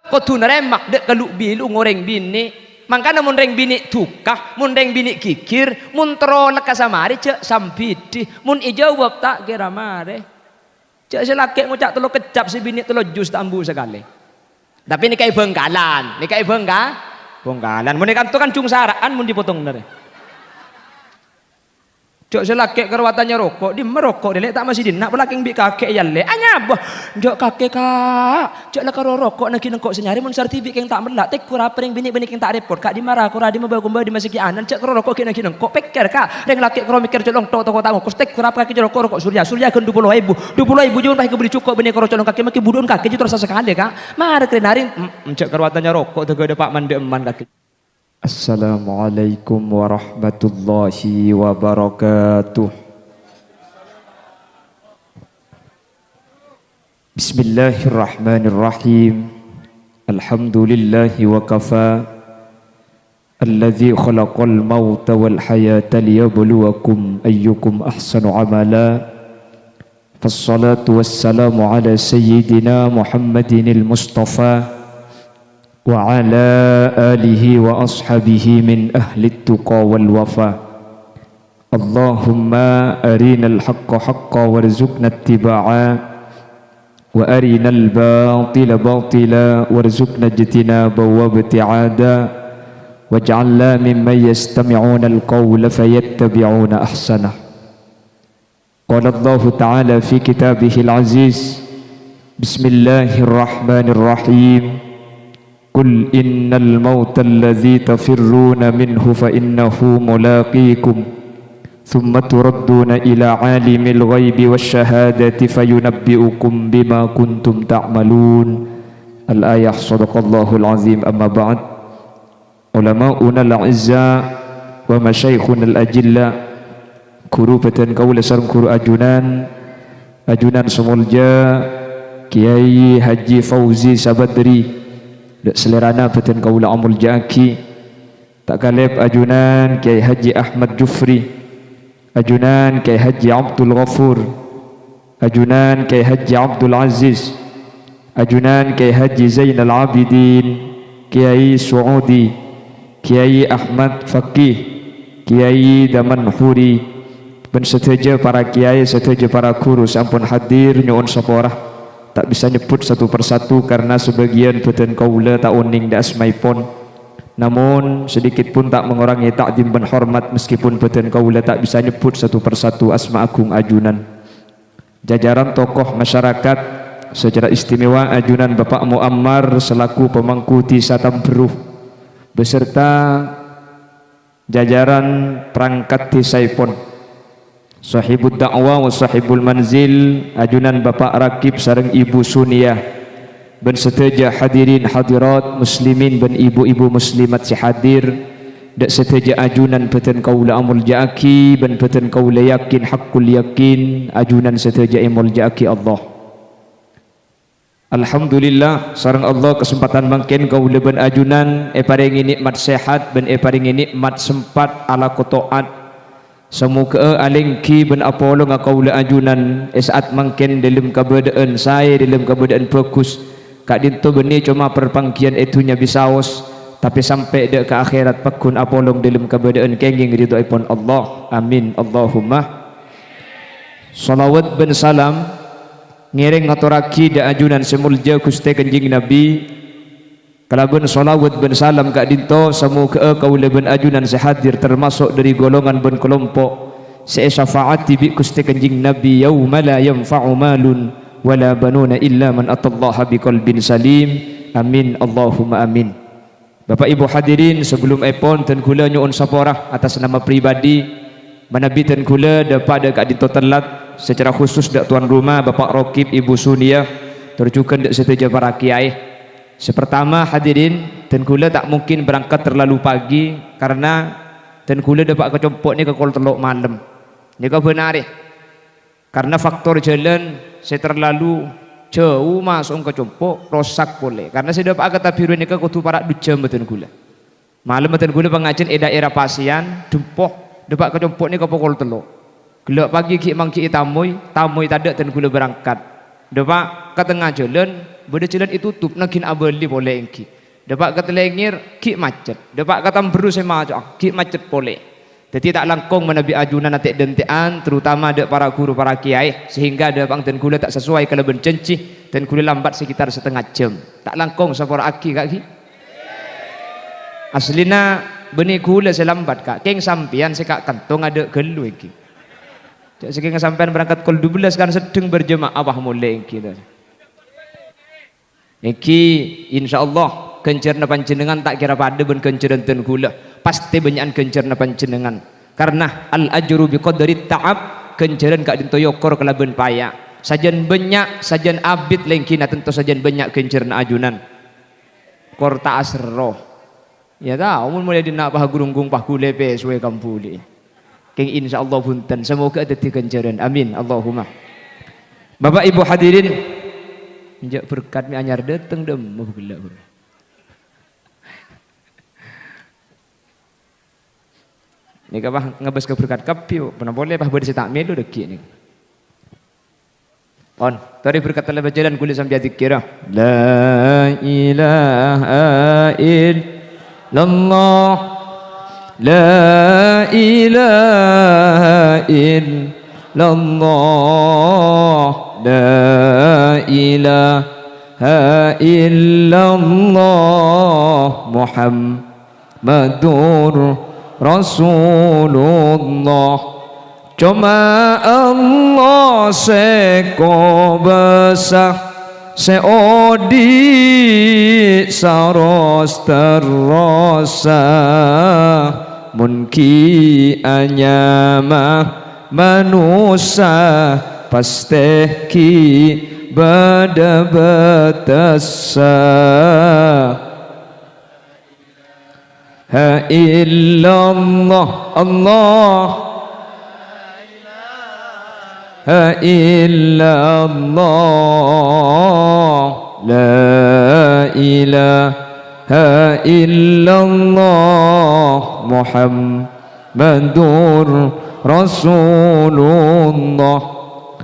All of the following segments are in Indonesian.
kudu neremak dek keluk bilu ngoreng bini. Mangkana mun reng bini tukah, mun reng bini kikir, mun terolak kasamari cek sampiti, mun ijawab tak kira mare. Cek selaki ngucak telo kecap si bini telo jus tambu sekali. Tapi ini kayak bengkalan, bengkalan. Mun ikan tu kan cung saraan mun dipotong nere. Jok selaki kerwatannya rokok, di merokok dia tak masih dinak belaking bi kakek yalle. Anya bah, jok kakek kak, jok lah karo rokok nak nengkok senyari mun sarti bi keng tak melak, tek kura pering bini keng tak repot kak di marah kura di mabawa kumba di masih kianan, cek karo rokok kena nengkok pikir kak, reng laki karo mikir colong toko tamu, kus tek kura kaki rokok surya kan 20.000 jual pakai beli cukup bini karo colong kaki maki budun kaki itu rasa sekali kak, marah kenarin, cek kerwatannya rokok tuh ada pak mandi eman kaki. Assalamualaikum warahmatullahi wabarakatuh. Bismillahirrahmanirrahim. Alhamdulillahi wa kafa. Alladzi khalaqal mauta wal hayata liyabluwakum ayyukum ahsanu amala. Fassalatu wassalamu ala sayyidina Muhammadinil Mustafa وعلى آله وأصحابه من أهل التقى والوفا اللهم أرنا الحق حقا وارزقنا اتباعا وأرنا الباطل باطلا وارزقنا اجتنابا وابتعادا واجعلنا ممن يستمعون القول فيتبعون أحسنه قال الله تعالى في كتابه العزيز بسم الله الرحمن الرحيم قل إن الموت الذي تفرون منه فإنه ملاقيكم ثم تردون إلى عالم الغيب والشهادة فينبئكم بما كنتم تعملون الآية صدق الله العظيم أما بعد علماؤنا الأعزاء ومشايخنا الأجلاء كروبة قول سرنكر أجنان سمولجا Kiai Haji Fauzi Sabadri dak selerana peten kaula amul jaki tak kalep ajunan Kiai Haji Ahmad Jufri, ajunan Kiai Haji Abdul Ghafur, ajunan Kiai Haji Abdul Aziz, ajunan Kiai Haji Zainal Abidin, Kiai Suudi, Kiai Ahmad Faqih, Kiai Daman Huri, dan setuju para kiai, setuju para guru sampun hadir nyuwun saporah. Tak bisa nyebut satu persatu karena sebagian beten kaula tak uning da asmaipun. Namun sedikit pun tak mengurangi takdim dan hormat meskipun beten kaula tak bisa nyebut satu persatu asma agung ajunan. Jajaran tokoh masyarakat secara istimewa ajunan Bapak Muammar selaku pemangku Desa Tamberuh beserta jajaran perangkat desaipun. Sahibul dakwah wa sahibul manzil ajunan Bapak Rakib sareng Ibu Suniyah ben seteja hadirin hadirat muslimin ben ibu-ibu muslimat si hadir dak seteja ajunan beten kaula amul jaki ben beten kaula yakin hakul yakin ajunan seteja imul jaki Allah. Alhamdulillah sareng Allah kesempatan mangken kaula ben ajunan paringi nikmat sehat ben paringi nikmat sempat ala kotoat. Semoga alengki ben apolo ngakaula ajunan saat mangken dalam keadaan saya dalam keadaan bagus kak dinto beni cuma perpangkian itunya bisaos tapi sampai dek ke akhirat pakun apolong dalam keadaan kenging ridhoipun Allah amin Allahumma salawat ben salam ngiring ngaturaki da ajunan semulja Gusti Kanjeng Nabi kalaban salawat ben salam kak dinto semoga kaula ben ajunan sehadir termasuk dari golongan ben kelompok syafaati bi Gusti Kanjeng Nabi yauma la yanfa'u malun wala banuna illa man atallaha biqalbin salim amin Allahumma amin. Bapak Ibu hadirin sebelum epon ten kula nyuun saporah atas nama pribadi manabi ten kula daripada kak dinto telat secara khusus dak tuan rumah Bapak Rakib Ibu Suniyah terjukan dak setuju para kiai. Sepertama hadirin ten kula tak mungkin berangkat terlalu pagi karena ten kula dapat kecompok ni ke kol telok malam ni kau benar karena faktor jalan saya terlalu jauh masuk ke kecompok rosak boleh karena saya dapat kata biru ni ke kutu para dujam beten kula malam beten kula pengajian daerah Pasian dempoh dapat kecompok ni ke pokol telok gelap pagi ki mangki tamuy tadak ten kula berangkat dapat ke tengah jalan beda celat itu tutup nakin abeli boleh engki dapat kata lengir ki macet dapat kata beru sema ki macet boleh jadi tak langkong menabi ajunan nanti dentean terutama ada para guru para kiai sehingga ada bang dan gula tak sesuai kalau bencenci dan gula lambat sekitar setengah jam tak langkong sapor aki kaki aslina benih gula selambat kak keng sampian sekak kantong ada gelu iki sekarang sampean berangkat kol 12 kan sedang berjemaah abah mulai kita iki insyaallah kencerna panjenengan tak kira pada ben kenceran ten gula pasti banyakan kencerna panjenengan karena al ajru biqadri ta'ab kenceran kak dintoyokor kelaben paya sajan banyak sajan abid lengkina tentu sajan banyak kencerna ajunan korta asroh ya tahu mulai dina bah gurunggung pah kulepe suwe kampuli keng insyaallah punten semoga ada kenceran amin Allahumma Bapak Ibu hadirin njak berkat mi anyar dateng dem mau gelak ni kapah ngabas ke berkat kapiu pernah boleh pah berde tak melu deki ni on tadi berkat telah berjalan kulit sampai zikir la ilaha illallah la ilaha illallah la ilaha illallah Muhammadur Rasulullah cuma Allah seko besar seodi saros terrosa munki anyama manusia pasti ki bada batasa ha illallah Allah ha illallah la ilaha illallah Muhammadur Rasulullah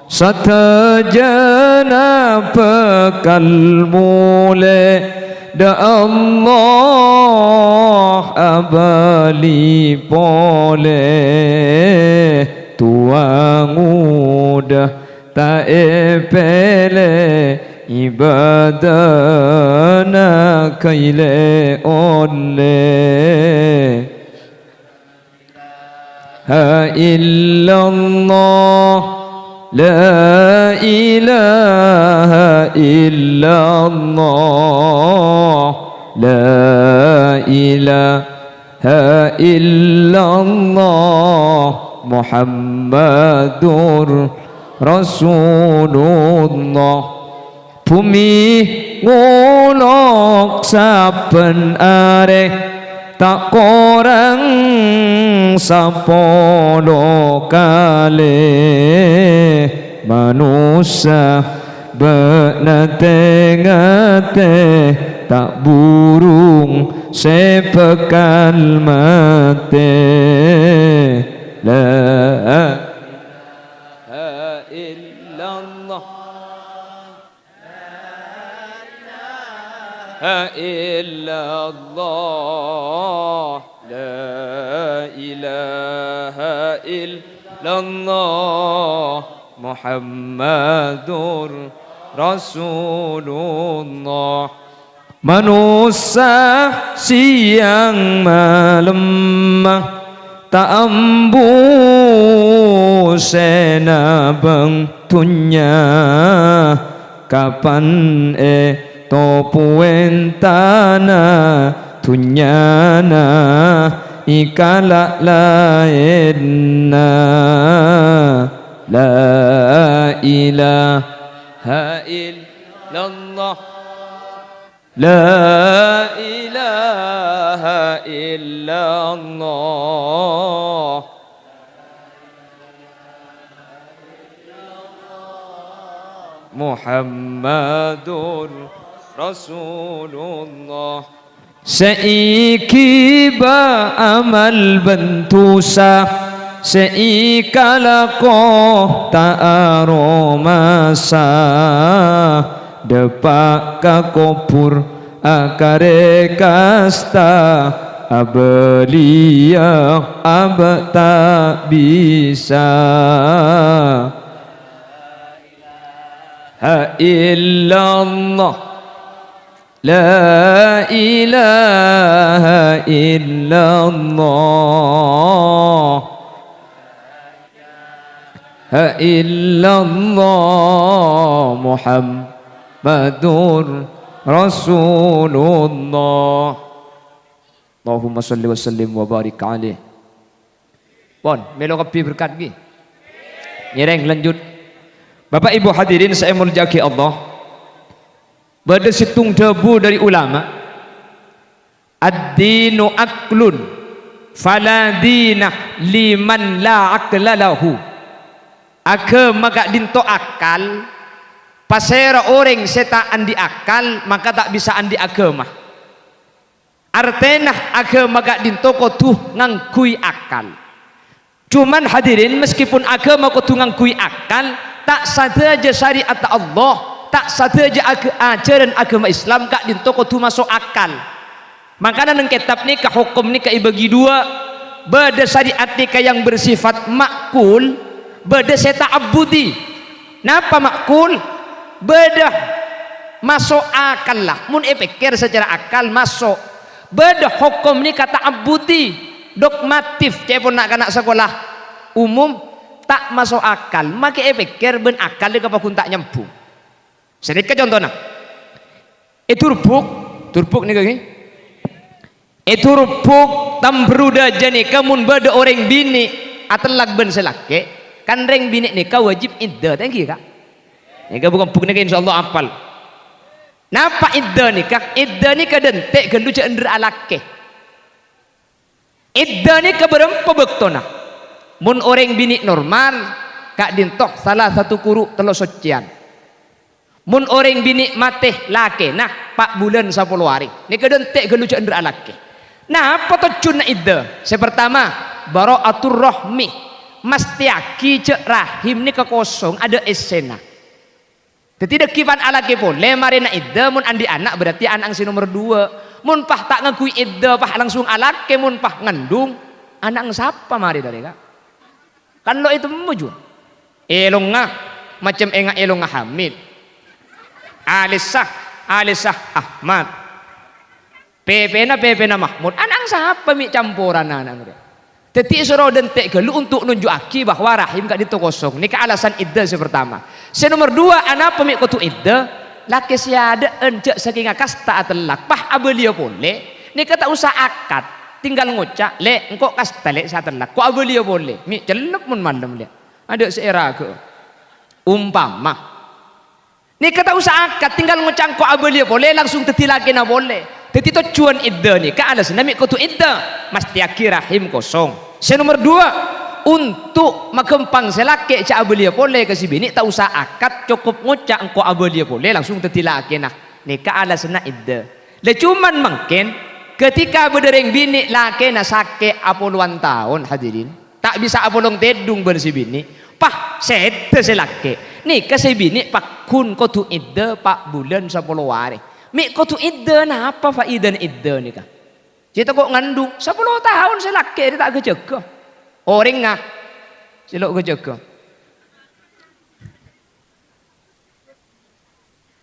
satajana pekal mule da Allah abali pole tuang udah tak epele ibadana kaile ole ha illallah la ilaha illallah la ilaha illallah Muhammadur Rasulullah bumi ngulok saben are tak korang sapodo kale manusia benate-ngate tak burung sepekal mate la ilaha illallah la illallah la ilaha illallah Muhammadur Rasulullah manusia siang malam tak ambu senabang tunya kapan topuentana tunyana ikala lainna la ilaha illallah la ilaha illallah Muhammadur Rasulullah seiki ba amal bentusa seikala ko ta'aro masa depak ka kopur akare kasta abelia abak tak bisa ha illallah la ilaha illallah ha illallah Muhammadur Rasulullah. Allahumma salli wa sallim wa barik alaih. Pon, melo kapi berkat gi. Nyereng lanjut. Bapak Ibu hadirin saya muljaki Allah. Pada situng debu dari ulama. Ad-dinu aklun fala dinah liman la akla lahu. Agama gak dinto akal. Pasera orang seta andi akal maka tak bisa andi agama. Artenah agama gak dinto kotuh ngangkui akal. Cuman hadirin meskipun agama kotuh ngangkui akal, tak saja syariat Allah, tak saja ajaran agama Islam gak dinto kotuh masuk akal. Makanya nang kitab ni ka hukum ni ka ibagi dua. Beda syariat ni ka yang bersifat makul, beda seta abudi. Napa makul? Beda masuk akal lah. Mun pikir secara akal masuk. Beda hukum ni kata abudi dogmatif cepon nak kanak sekolah umum tak masuk akal maka pikir ben akal dia kapakun tak nyambung. Sedikit contohnya turbuk ni kaki turbuk tambruda jani kamun beda orang bini atelak ben selake kan reng bini ni kau wajib iddah tangki kak ni kau bukan puk ni insyaallah apal. Napa iddah nikah? Iddah nikah dentek gelu cak ender alake. Iddah nikah berempa bektona. Mun orang bini normal, kak dintok salah satu kuru telok socian. Mun orang bini mateh lake, nah 4 bulan 10 hari. Nikah dentek gelu cak ender alake. Nah apa tujuan iddah? Sepertama, bara'atur rahmi. Mesti aki cak rahim nikah kosong ada esena. Tidak kipan alake boleh mari na iddah mun andi anak berarti anak si nomor 2. Mun pah tak ngakui iddah pah langsung alake mun pah ngandung anak siapa mari dari kak. Kan lo itu mujur. Elong ngah macam enga elong ngah Hamid. Alisah Ahmad. Pepena Mahmud. Anak siapa mi campuran anak dia. Tetik suruh dentek gelu untuk nunjuk aki bahwa rahim gak itu kosong. Ini ke alasan iddah pertama. Nomor 2 anak pemik kutu iddah laki siada encek saking kasta atelak pah abelia boleh. Ini kata usah akad tinggal ngucak le engkau kasta le satelak kok abelia boleh. Mi celep mun malam dia. Ada seera ke umpama. Ini kata usah akad tinggal ngucak kok abelia boleh langsung tetilaki na boleh. Jadi tujuan iddah ni ke alasan mi kutu iddah mesti aki rahim kosong. Nomor 2 untuk makempang selake cak abelia boleh kasi bini tak usah akad cukup ngucak engkau abelia boleh langsung tetilaki nah nikah alasan iddah. Le cuman mungkin ketika bedereng bini laki na sake apoluan tahun hadirin tak bisa apolong tedung bersi bini pah sete selake nikah si bini pak kun kutu iddah 4 bulan 10 hari. Mi kutu iddah nah apa faidah iddah nikah? Kita kok ngandung 10 tahun selaki dia tak kejaga. Orang ngah silok kejaga.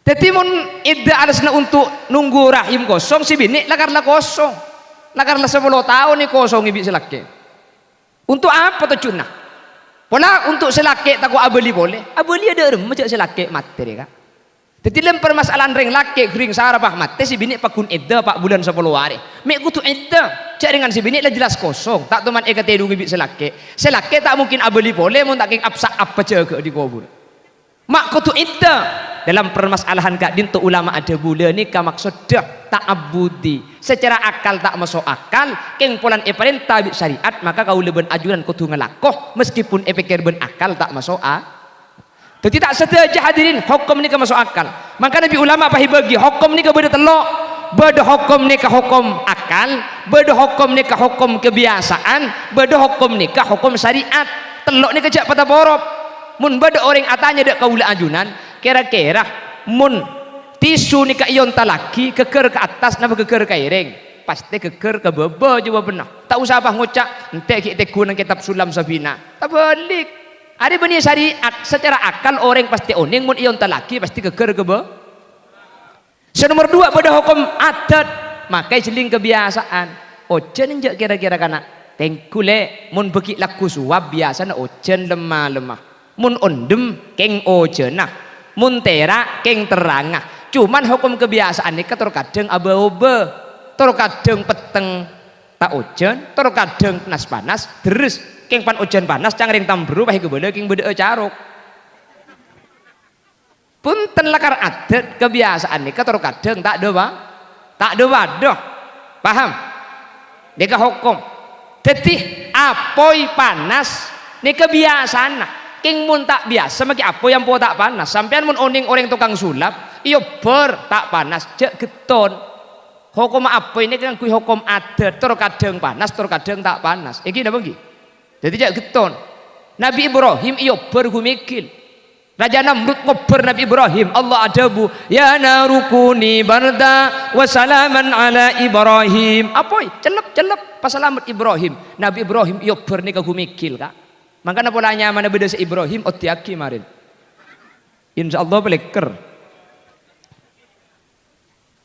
Jadi mun iddah alasna untuk nunggu rahim kosong si bini lakarlah kosong. Lakarlah 10 tahun ni kosong ibi selaki. Untuk apa tujuannya? Pola untuk selaki tak kok abeli boleh. Abeli ada macam selaki mati dia kak. Jadi dalam permasalahan ring laki kering sarapah mati si bini pakun iddah 4 bulan 10 hari. Mek kutu iddah cak dengan si bini lah jelas kosong. Tak teman tedu ngibik selaki. Selaki tak mungkin abeli boleh mun tak king apsak apa jaga di kubur. Mak kutu iddah dalam permasalahan kak dintu ulama ada bulan ni ka maksud dah tak abudi. Secara akal tak masuk akal, keng polan perintah syariat maka kau leben ajuran kutu ngelakoh meskipun pikir ben akal tak masuk Jadi tak setuju hadirin hukum ni ke masuk akal. Maka Nabi ulama pahi bagi hukum ni ke beda telok. Beda hukum ni ke hukum akal, beda hukum ni ke hukum kebiasaan, beda hukum ni ke hukum syariat. Telok ni kejak pada borop. Mun beda orang atanya dak kaula ajunan, kira-kira mun tisu ni ka iyon talaki keker ke atas napa keker ke ireng pasti keker ke bebe juga benar tak usah apa ngucap ente kita guna kitab sulam sabina tak balik ada benih syariat secara akal orang pasti oning mun iyon talaki pasti keker ke bebe. Nomor 2 pada hukum adat makai seling kebiasaan ojen injak kira-kira kana tengkule mun beki laku suap biasa na ojen lemah-lemah mun ondem keng ojenah mun tera keng terangah cuman hukum kebiasaan ini terkadang aba-aba terkadang peteng tak ojen terkadang panas panas terus keng pan ojen panas cangring tambru pahi kebele keng bede caruk punten lakar adat kebiasaan ini terkadang tak ada bang tak ada wadah paham deka hukum jadi apoi panas ini kebiasaan king mun tak biasa maki apoi yang po tak panas sampean mun oning orang tukang sulap iyo ber tak panas jek geton hukum apoi ini kan kui hukum adat terkadang panas terkadang tak panas iki napa nggih jadi jek geton Nabi Ibrahim iyo ber gumikil Raja Namrud ngober Nabi Ibrahim Allah adabu ya narukuni barda wa salaman ala Ibrahim apoi celep pasalamat Ibrahim Nabi Ibrahim iyo bernika gumikil kak makanya polanya mana beda si Ibrahim otiaki marin insyaallah beleker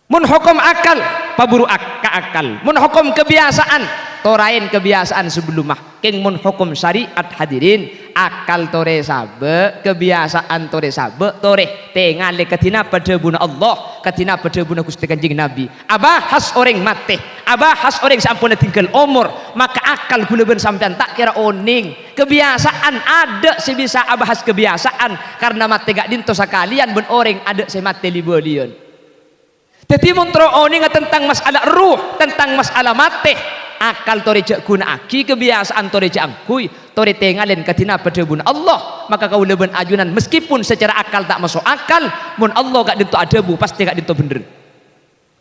mun hukum akal paburu akal mun hukum kebiasaan torain kebiasaan sebelum mah keng mun hukum syariat hadirin akal tore sabe kebiasaan tore sabe tore tengale katina pada buna Allah katina pada buna Gusti Kanjeng Nabi abahas orang mate abahas orang sampun tinggal umur maka akal guleben sampean tak kira oning kebiasaan ada si bisa abahas kebiasaan karena mate gak dinto sakalian ben orang ada si mate libelian jadi montro oning tentang masalah ruh tentang masalah mate akal tore jak guna aki kebiasaan tore jak angkui tore tengalen katina pada bun Allah maka kau leben ajunan meskipun secara akal tak masuk akal mun Allah gak dinto adabu pasti gak dinto bener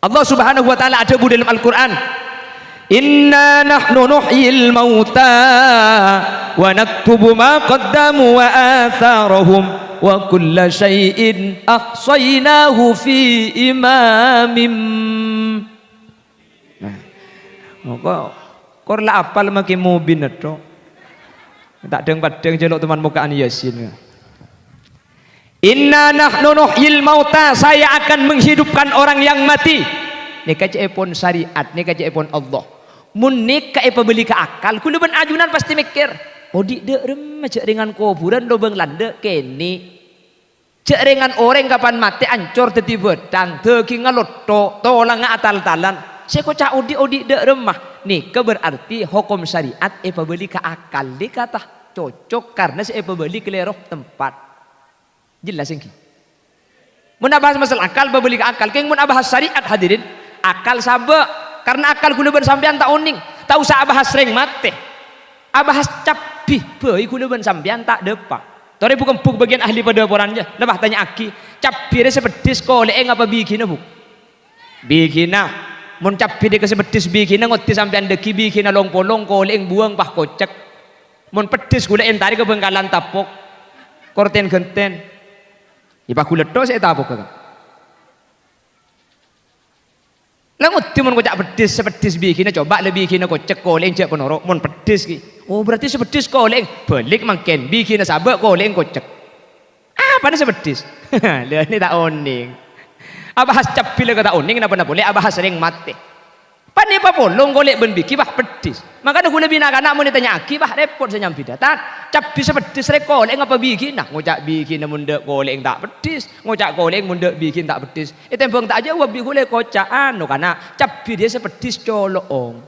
Allah subhanahu wa ta'ala adabu dalam Al-Quran inna nahnu nuhyil mauta wa naktubu ma qaddamu wa atharahum wa kulla syai'in ahsaynahu fi imamin kok la apal make mubin to tak deng padeng jelok teman mukaan Yasin inna nahnu nuhyil mauta saya akan menghidupkan orang yang mati nika cepon syariat nika cepon Allah mun nika pebeli ke akal kuluban ajunan pasti mikir odi de rem cek dengan kuburan dobeng lande keni cek dengan orang kapan mati ancor teti bedang teki ngalotto tolang atal-talan saya kocak odi de remah nih berarti hukum syariat pebeli ke akal dikata cocok karena saya pebeli ke leroh tempat jelas ini mun bahas masalah akal pebeli ke akal keng mun bahas syariat hadirin akal sabak karena akal kuluban sampean tak oning tak usah bahas sering mate bahas capi beuy kuluban sampean tak depak tore bukan buk bagian ahli pada laporannya lebah tanya aki capi dia sepedis kolek ngapa bikinnya buk bikinnya mun capi dia kesepedis bikinnya ngoti sampean deki bikinnya long-polong koleng buang pah kocek mun pedis gula entari ke bengkalan tapok korten genten ipa kulet do saya tapok kan lah ngoti mun kocak pedis sepedis bikinnya coba lebih bikinnya kocek koleng cek penoro mun pedis ki oh berarti sepedis koleng balik mangken bikinnya sabak koleng kocek apa nih sepedis lihat ini tak oning abahas capil kata oning napa boleh abahas sering mati pani pa polong golek ben biki bah pedis makanya gula bina kana mun ditanya aki bah repot saya nyampi datan capi sepedis rekol ngapa biki nah ngocak biki namun dek golek tak pedis ngocak golek mun dek bikin tak pedis tembong tak jawab bi gule kocaan no kana capi dia sepedis colong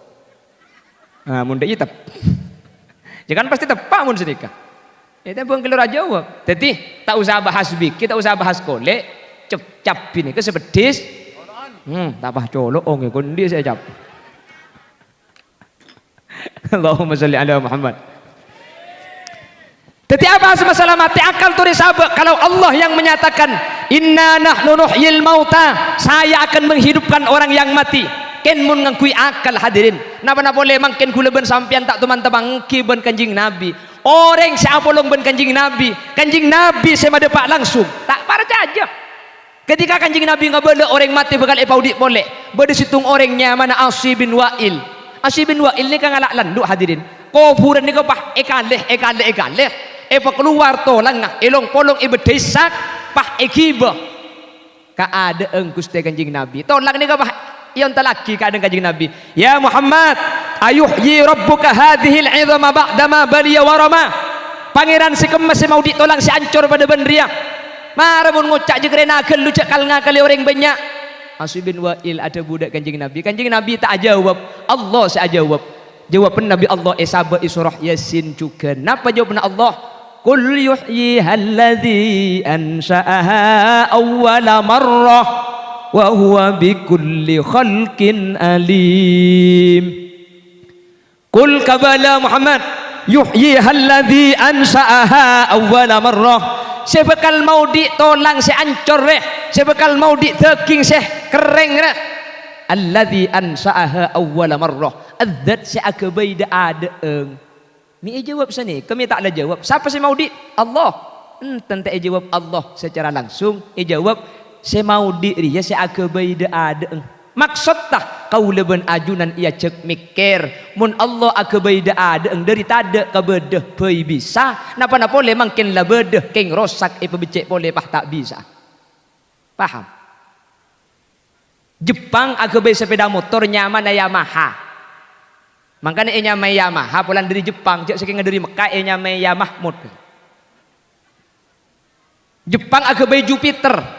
nah mun dek tep jangan pasti tepak mun sedekah tembong kelur aja jawab jadi tak usah bahas biki tak usah bahas golek cap ini ke sepedis tak apa colok ya kondi saya cap Allahumma sholli ala Muhammad jadi apa masalah mati akal tu disabak kalau Allah yang menyatakan inna nahnu nuhyil mauta saya akan menghidupkan orang yang mati ken mun ngakui akal hadirin napa boleh mangken kula ben sampean tak teman-teman kiben kanjing Nabi orang siapa long ben kanjing Nabi saya madepak langsung tak percaya Ketika Kanjeng Nabi ngabala orang mati bakal ipaudik boleh. Bade situng orangnya mana Asy bin Wa'il. Asy bin Wa'il ni kan ngalak landuk hadirin. Kuburan ni pah ekaleh. Epa keluar tolang ngah elong polong ibedesak pah ekiba. Ka ada Gusti Kanjeng Nabi. Tolang ni pah yang talaki ka ada Kanjeng Nabi. Ya Muhammad, ayuhyi rabbuka hadhil 'idhama ba'dama baliya warama. Pangeran si kemas si maudit tolang si ancur pada benria. Mara mun ngucak je kerena lu cak kal ngakali orang banyak. Asy bin Wa'il ada budak Kanjeng Nabi. Kanjeng Nabi tak jawab, Allah saya jawab. Jawaban Nabi Allah sabah surah Yasin juga. Napa jawaban Allah? Qul yuhyiha alladzi ansha'aha awwala marrah wa huwa bikulli khalqin alim. Qul kabala Muhammad yuhyiha alladzi ansha'aha awwala marrah. Saya bakal mau ditolong saya ancur reh. Saya bakal mau diteking saya kering reh. Alladzi ansa'aha awwala marrah. Adzat saya akabaida ada eng. Ni jawab sini. Kami taklah jawab. Siapa saya mau di? Allah. Tentu jawab Allah secara langsung. Jawab saya mau di dia saya akabaida ada eng. Maksud tah kau leben ajunan ia cek mikir mun Allah akabaida ada eng dari tada ka bedah pai bisa napa boleh mungkin la bedah keng rosak becek boleh pah tak bisa. Paham? Jepang akabai sepeda motor nyaman Yamaha. Makanya nyaman Yamaha pulang dari Jepang cek saking dari Mekah nyaman Yamaha. Jepang akabai Jupiter.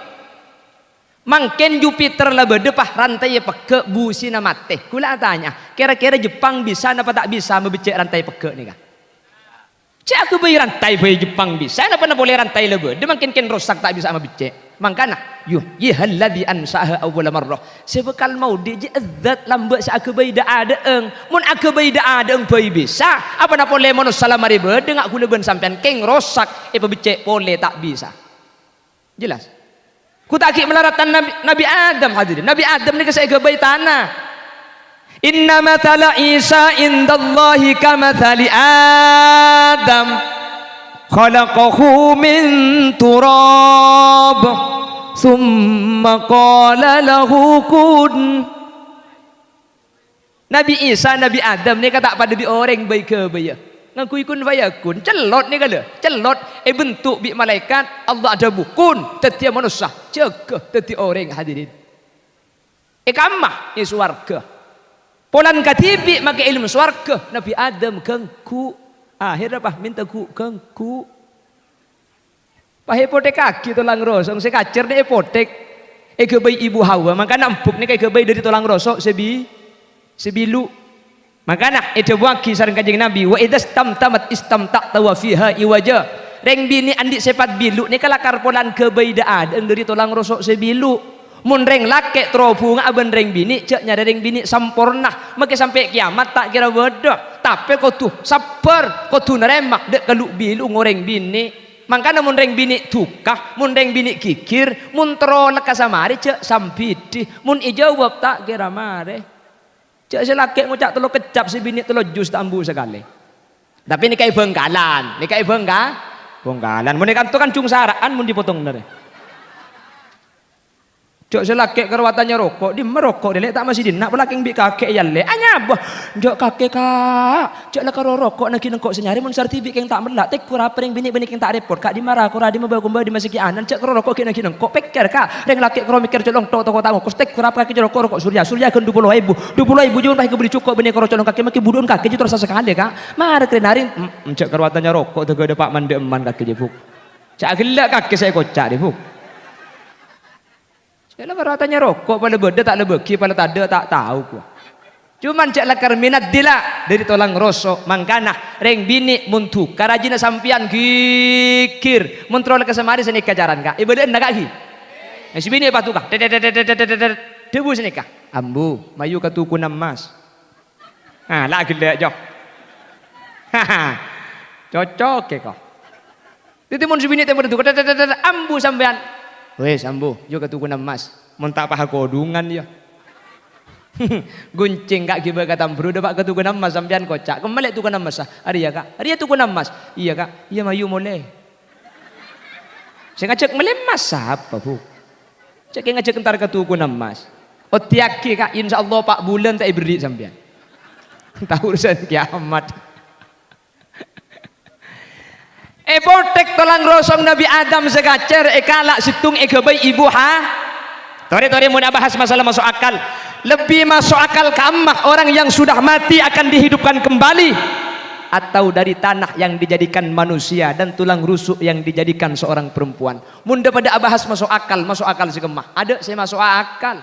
Mungkin Jupiter lah berdepah rantai peke busi na mate. Kula tanya, kira-kira Jepang bisa napa tak bisa membecek rantai peke ni kah? Cak aku bayi rantai bayi Jepang bisa, napa boleh rantai lebih? Dia mungkin rusak tak bisa membecek. Mangkana, yuhyihalladzi ansa'aha awwala marrah. Sebekal mau dia zat lambat sa aku bayi dak ada eng. Mun aku bayi dak ada eng bayi bisa. Apa nak boleh manusia salamari berde ngak kula ben sampean keng rosak becek boleh tak bisa. Jelas? Ku tak melaratan Nabi Adam hadirin. Nabi Adam ni kesai gebai tanah. Inna mathala Isa indallahi kamathali Adam. Khalaqahu min turab. Thumma qala lahu kun. Nabi Isa, Nabi Adam ni kata pada bi orang baik ke bayar. Ngaku ikun fayakun celot ni kala celot bentuk bi malaikat Allah ada bukun tetiap manusia cegah tetiap orang hadirin kamah swarga polan katibi make ilmu swarga Nabi Adam gangku akhir apa minta ku gangku pahe potek kaki tulang rosong se kacer ni potek kebai ibu Hawa maka nampuk ni kayak kebai dari tulang rosok sebilu. Makanya itu waki sareng Kanjeng Nabi wa idastamtamat istamta'ta wa fiha iwaja. Reng bini andik sepat bilu ni kalakar polan kebaidaan dari tulang rosok sebilu. Mun reng lake trobu ngaben reng bini cek nyada reng bini sampurna make sampai kiamat tak kira bodoh. Tapi kau tuh sabar, kau tuh neremak dek kalau bilu ngoreng bini. Makanya mun reng bini tukah, mun reng bini kikir, mun trolek kasamari cek sampidi, mun ijawab tak kira mare. Cak selakek ngucak telo kecap si bini telo jus tambu sekali. Tapi ini kayak bengkalan, ini kayak bengkalan. Mun kan tu kan cung saraan mun dipotong nere. Cak selakek kerwatannya rokok, di merokok dia tak masih dinak belaking bi kakek yalle. Anya bah, jok kakek kak, cak lah karo rokok nak kinengkok senyari mun sarti bi keng tak melak. Tek pura pering bini keng tak repot kak di marah kura di mabawa kumba di masih kianan cak karo rokok kinengkok pikir kak. Reng lakek karo mikir colong toko tamu. Tek pura kaki rokok surya kan 20.000 jual pakai beli cukup bini karo colong kaki maki budun kaki terus sekali kak. Marah kenarin cak kerwatannya rokok tega ada pak mandi eman kaki jebuk. Cak gelak kaki saya kocak jebuk. Kalau katanya rokok pada beda tak lebeki pada tak ada tak tahu ku. Cuman cak lakar minat dila dari tolang rosok mangkana reng bini muntu karajina sampian kikir muntrol ke semari seni kajaran kak ibadah ndak kaki. Si bini apa tuh kak? Debu seni kak. Ambu mayu katuku namas. Ah lagi lek jok. Cocok ke kok. Itu mun si bini temu tuh ambu sampean. Wes ambu, yo katuku namas. Mun tak paha kodungan ya. Guncing kak kiba kata bro dapat katuku namas sampean kocak. Kembali tuku namas. Ari ya kak. Ari tuku namas. Iya kak. Iya mayu mulai. Saya ngajak melemas apa bu? Cek ngajak entar ketuku emas. Oh tiaki kak, insya Allah Pak bulan tak beri sampean. Tahu urusan kiamat. Potek tolang rosong Nabi Adam segacer kalak situng kebai ibu ha. Tori mau bahas masalah masuk akal. Lebih masuk akal kamah orang yang sudah mati akan dihidupkan kembali, atau dari tanah yang dijadikan manusia dan tulang rusuk yang dijadikan seorang perempuan. Munda pada bahas masuk akal si kemah. Ada saya masuk akal.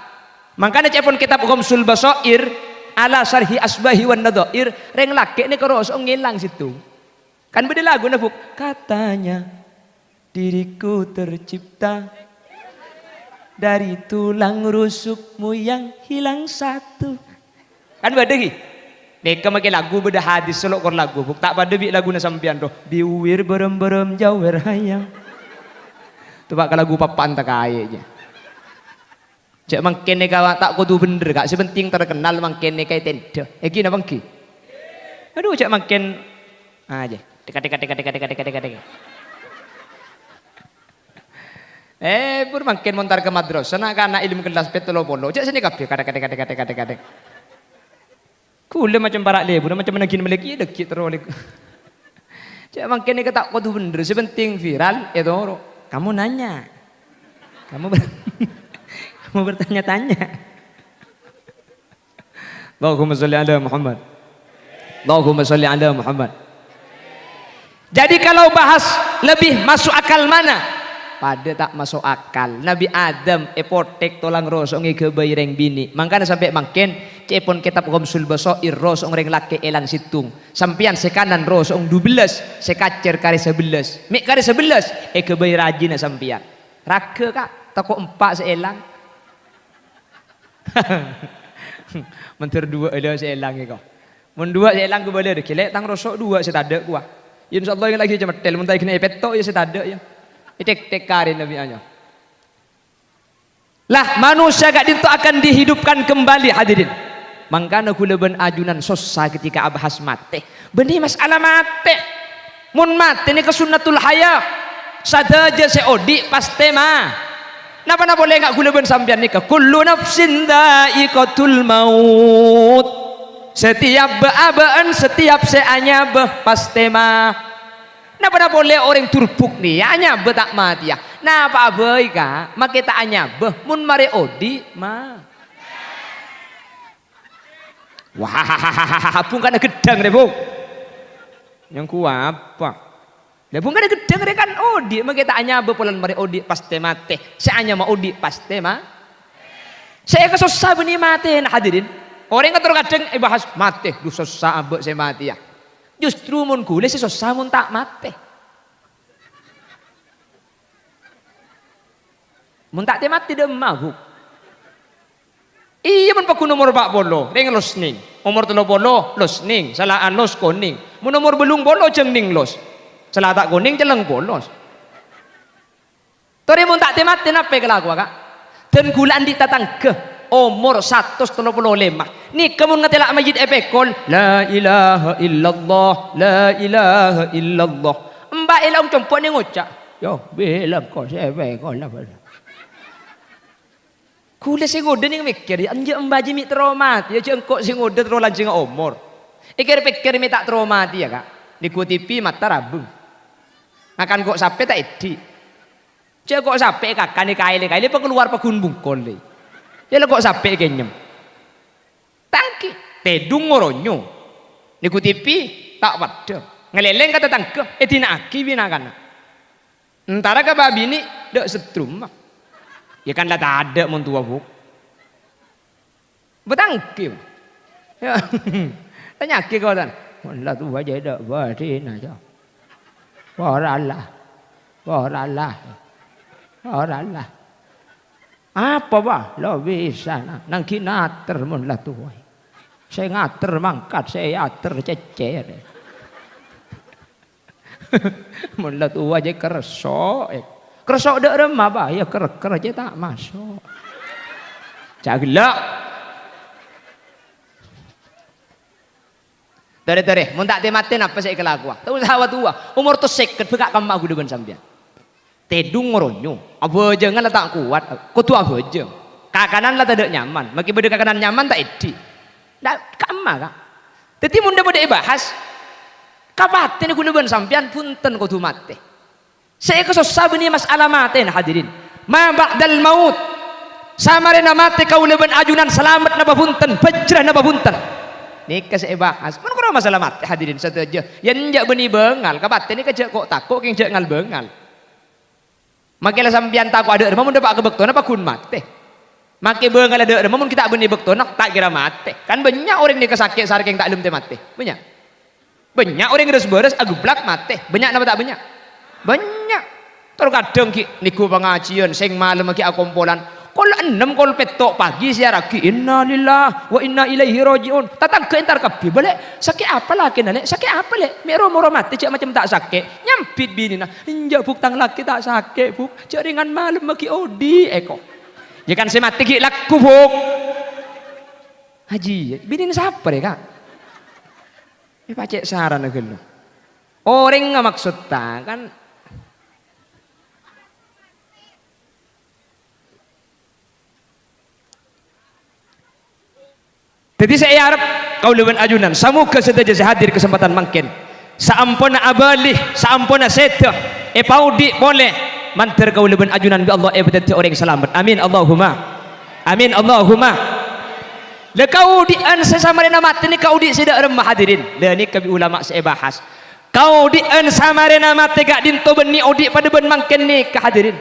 Makanya cepon kitab Ghamsul Basair ala syarhi asbahi wan nadhair reng laki ini kerosong ngilang situ. Kan beda lagu nafuk. Katanya diriku tercipta dari tulang rusukmu yang hilang satu. Kan beda ki. Neka make lagu beda hadis selok kor lagu. Buk tak pada bi lagu na sampean doh. Biwir berem jauher hayang. Tu pak lagu papan tak kaya aja. Cek mangkene kawa tak kudu bener kak. Sebenting terkenal mangkene kaya tenda. Eki na bangki. Aduh cek mangken aja. Dekat. Pur mangken montar ke madrasah nak anak ilmu kelas petolo polo. Cek sini kabeh kadek. Kula macam parak lebu, macam menagin meleki dekit terolek. Cek mangken ni tak kudu bener. Sebenting viral itu kamu nanya. Kamu bertanya-tanya. Allahumma sholli ala Muhammad. Allahumma sholli ala Muhammad. Jadi kalau bahas lebih masuk akal mana? Pada tak masuk akal. Nabi Adam potek tolang rosong kebai reng bini. Makanya sampai mangken cepon kitab Ghamsul Basair rosong reng laki elang situng. Sampian sekanan rosong 12, sekacer kari 11. Mik kari 11 kebai rajin sampian. Raka kak toko 4 seelang. Menter 2 ada seelang kau. Mun 2 seelang ke bala dek. Lek tang rosok 2 saya tak ada kuah. Insyaallah yang lagi macam tel mun tak kena petok ya saya tak ada ya. Tek karin Nabi anya. Lah manusia gak dintu akan dihidupkan kembali hadirin. Mangkana kula ben ajunan sosa ketika abahas mate. Benih masalah mate. Mun mate ni kesunnatul haya. Sadaja seodi pasti mah. Napa boleh gak kula ben sampean nikah. Kullu nafsin dha'iqatul maut. Setiap beabaan, setiap seanya pasti mah. Napa boleh orang turbuk nih hanya betak mati ya. Napa abai ka? Make tak anya mun mare odi mah. Wah, pun kan gedang deh bu. Yang ku apa? Lah pun kan gedang deh kan odi. Make tak anya polan mare odi pasti mati. Saya anya mau odi pasti mah. Saya kesusah beni mati nah hadirin. Orang yang kadang bahas mati, duh susah abek saya mati ya. Justru mun kule si susah mun tak mati. Mun tak mati dia mabuk. Iya mun paku nomor 40, reng los ning. Umur 30 los ning, salaan los koning. Mun nomor belung bolo jeng ning los. Salah tak koning celeng bolos. Tori mun tak mati napa kelaku kak? Dan gulan di tatangke. Umur 135 ni kamu ngatela majid epekol la ilaha illallah la ilaha illallah mbak ilang compok ni ngucap yo bilang kau sepekol lah kula sing ngode ning mikir anje mbak jimi traumat ya jengkok sing ngode terus lancing umur ikir pikir mi tak traumat ya kak niku TV mata rabung akan kok sampai tak edi cek kok sampai kakane kaile pengeluar pegun bungkol ya lo kok sampai kenyem tangki tedung ngoronyo niku TV tak pada ngeleleng kata tangke tina aki binakan entara ke babi ini dek setrum ya kan lah tak ada mun tua buk betangki ya tanya aki kau tan mun lah tua jadi dak badin aja waralah apa bah lo bisa nang kinater mun lah tuh saya ngater mangkat saya ater cecer mun lah tuh aja kersok dak remah bah ya ker aja tak masuk caglak Tare mun tak tematen apa saya kelakuan tahu sahabat tua umur tu seket bekak kamu aku depan sampean tedung ngoronyo apa jangan lah tak kuat kutu apa aja kakanan lah tak nyaman maki beda kakanan nyaman tak edi ndak kama kak jadi munda pada bahas kapaten aku leban sampian punten kutu mate saya kesusah beni masalah mate nah hadirin ma ba'dal maut samarena mate kau leban ajunan selamat napa punten bajrah napa punten nikah saya bahas mana kurang masalah mate hadirin satu aja yang jak beni bengal kapaten ni kejak kok takut yang jak ngal bengal makilah sampian takut ada mamun dapat kebekton apa kun mate maki bengal ada mamun kita beni bekton tak kira mate kan banyak orang ni kesakit saking tak lem te mate banyak orang geus beres agublak mate banyak napa tak banyak terus kadang ki niku pengajian sing malam ki akompolan kol 6 kol petok pagi siaraki innalillah wa inna ilaihi rajiun tatang ke entar kabeh balik sakit apa laki nale sakit apa le mero mati cak macam tak sakit nyampit bini nah inja buk tang laki tak sakit buk cak ringan malam maki odi eko ya kan saya mati ki laku buk haji bini siapa ya kak ya pacek saran agelo orang nggak maksud ta kan jadi saya harap kau leban ajunan semoga sedaja hadir kesempatan mungkin saampuna abalih saampuna setah paudi boleh mantar kau leban ajunan bi Allah berarti orang selamat amin Allahumma amin Allahumma le kau di an sesama rena mati ni kau di sedak remah hadirin le ni kami ulama saya bahas kau di an sama rena mati gak dinto beni odi pada ben mungkin ni kehadirin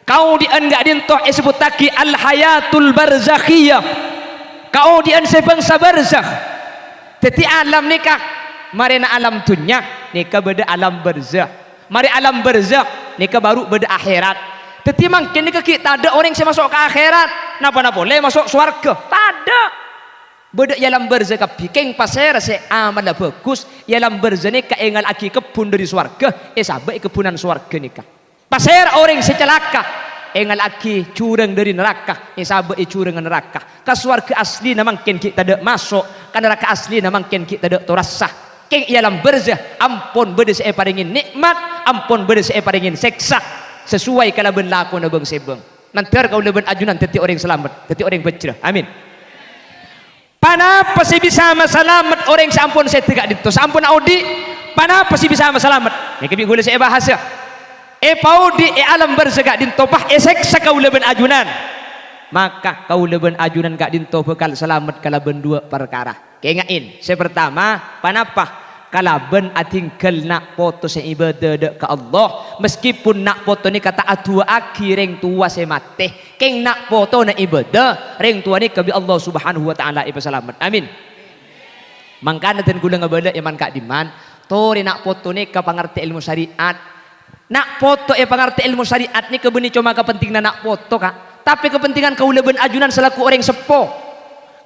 kau di an gak dinto sebut taki al hayatul barzakhiyah kau di anse bangsa barzakh teti alam nikah marina alam dunya nikah beda alam barzakh mari alam barzakh nikah baru beda akhirat teti mungkin nikah kita ada orang yang masuk ke akhirat napa boleh masuk surga tak ada beda alam barzakh bikin pasir se amal bagus alam barzakh nikah engal aki kebun dari surga sabai kebunan surga nikah pasir orang secelaka engal aki curang dari neraka sahabat curang neraka ke surga asli na mungkin kita tak masuk ke neraka asli na mungkin kita tak terasa keng ialam berzah ampun beda saya paringin nikmat ampun beda saya paringin seksa sesuai kalau berlaku na bang sebang nanti kau leban ajunan teti orang selamat teti orang bejrah amin panapa sih bisa selamat orang sampun saya tegak dito sampun audi panapa sih bisa selamat ini kami boleh saya bahas ya paudi alam berzegak dintopah seksa kau leban ajunan maka kau leban ajunan gak dinto bekal selamat kalaben dua perkara kengain saya pertama panapa kalaben atingkel nak foto saya ibadah ke Allah meskipun nak foto ni kata atua aki reng tua saya mati keng nak foto na ibadah reng tua ni kabi Allah subhanahu wa ta'ala iba selamat amin mangkana dan gula ngabala iman kak diman tori nak foto ni kapangerti ilmu syariat nak foto pengerti ilmu syariat ni kebeni cuma kepentingan nak foto kak tapi kepentingan kau leban ajunan selaku orang sepo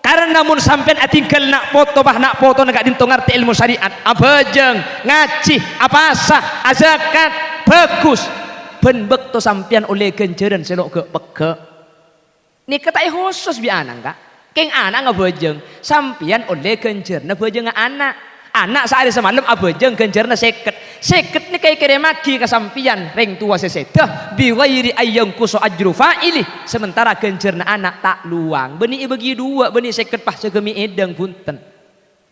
karena namun sampean atinggal nak foto nak dinto ngerti ilmu syariat apa jeng ngaji apa sah azakat bagus ben bekto sampean oleh genjeran selok ke peke ni kata khusus bi anak kak keng anak ngabejeng sampean oleh genjer na bejeng anak sehari semalam abejeng genjerna seket ni kayak kere maki kesampian reng tua seseta biwairi ayang kuso ajru fa'ili sementara genjerna anak tak luang beni bagi dua beni seket pas segemi edang punten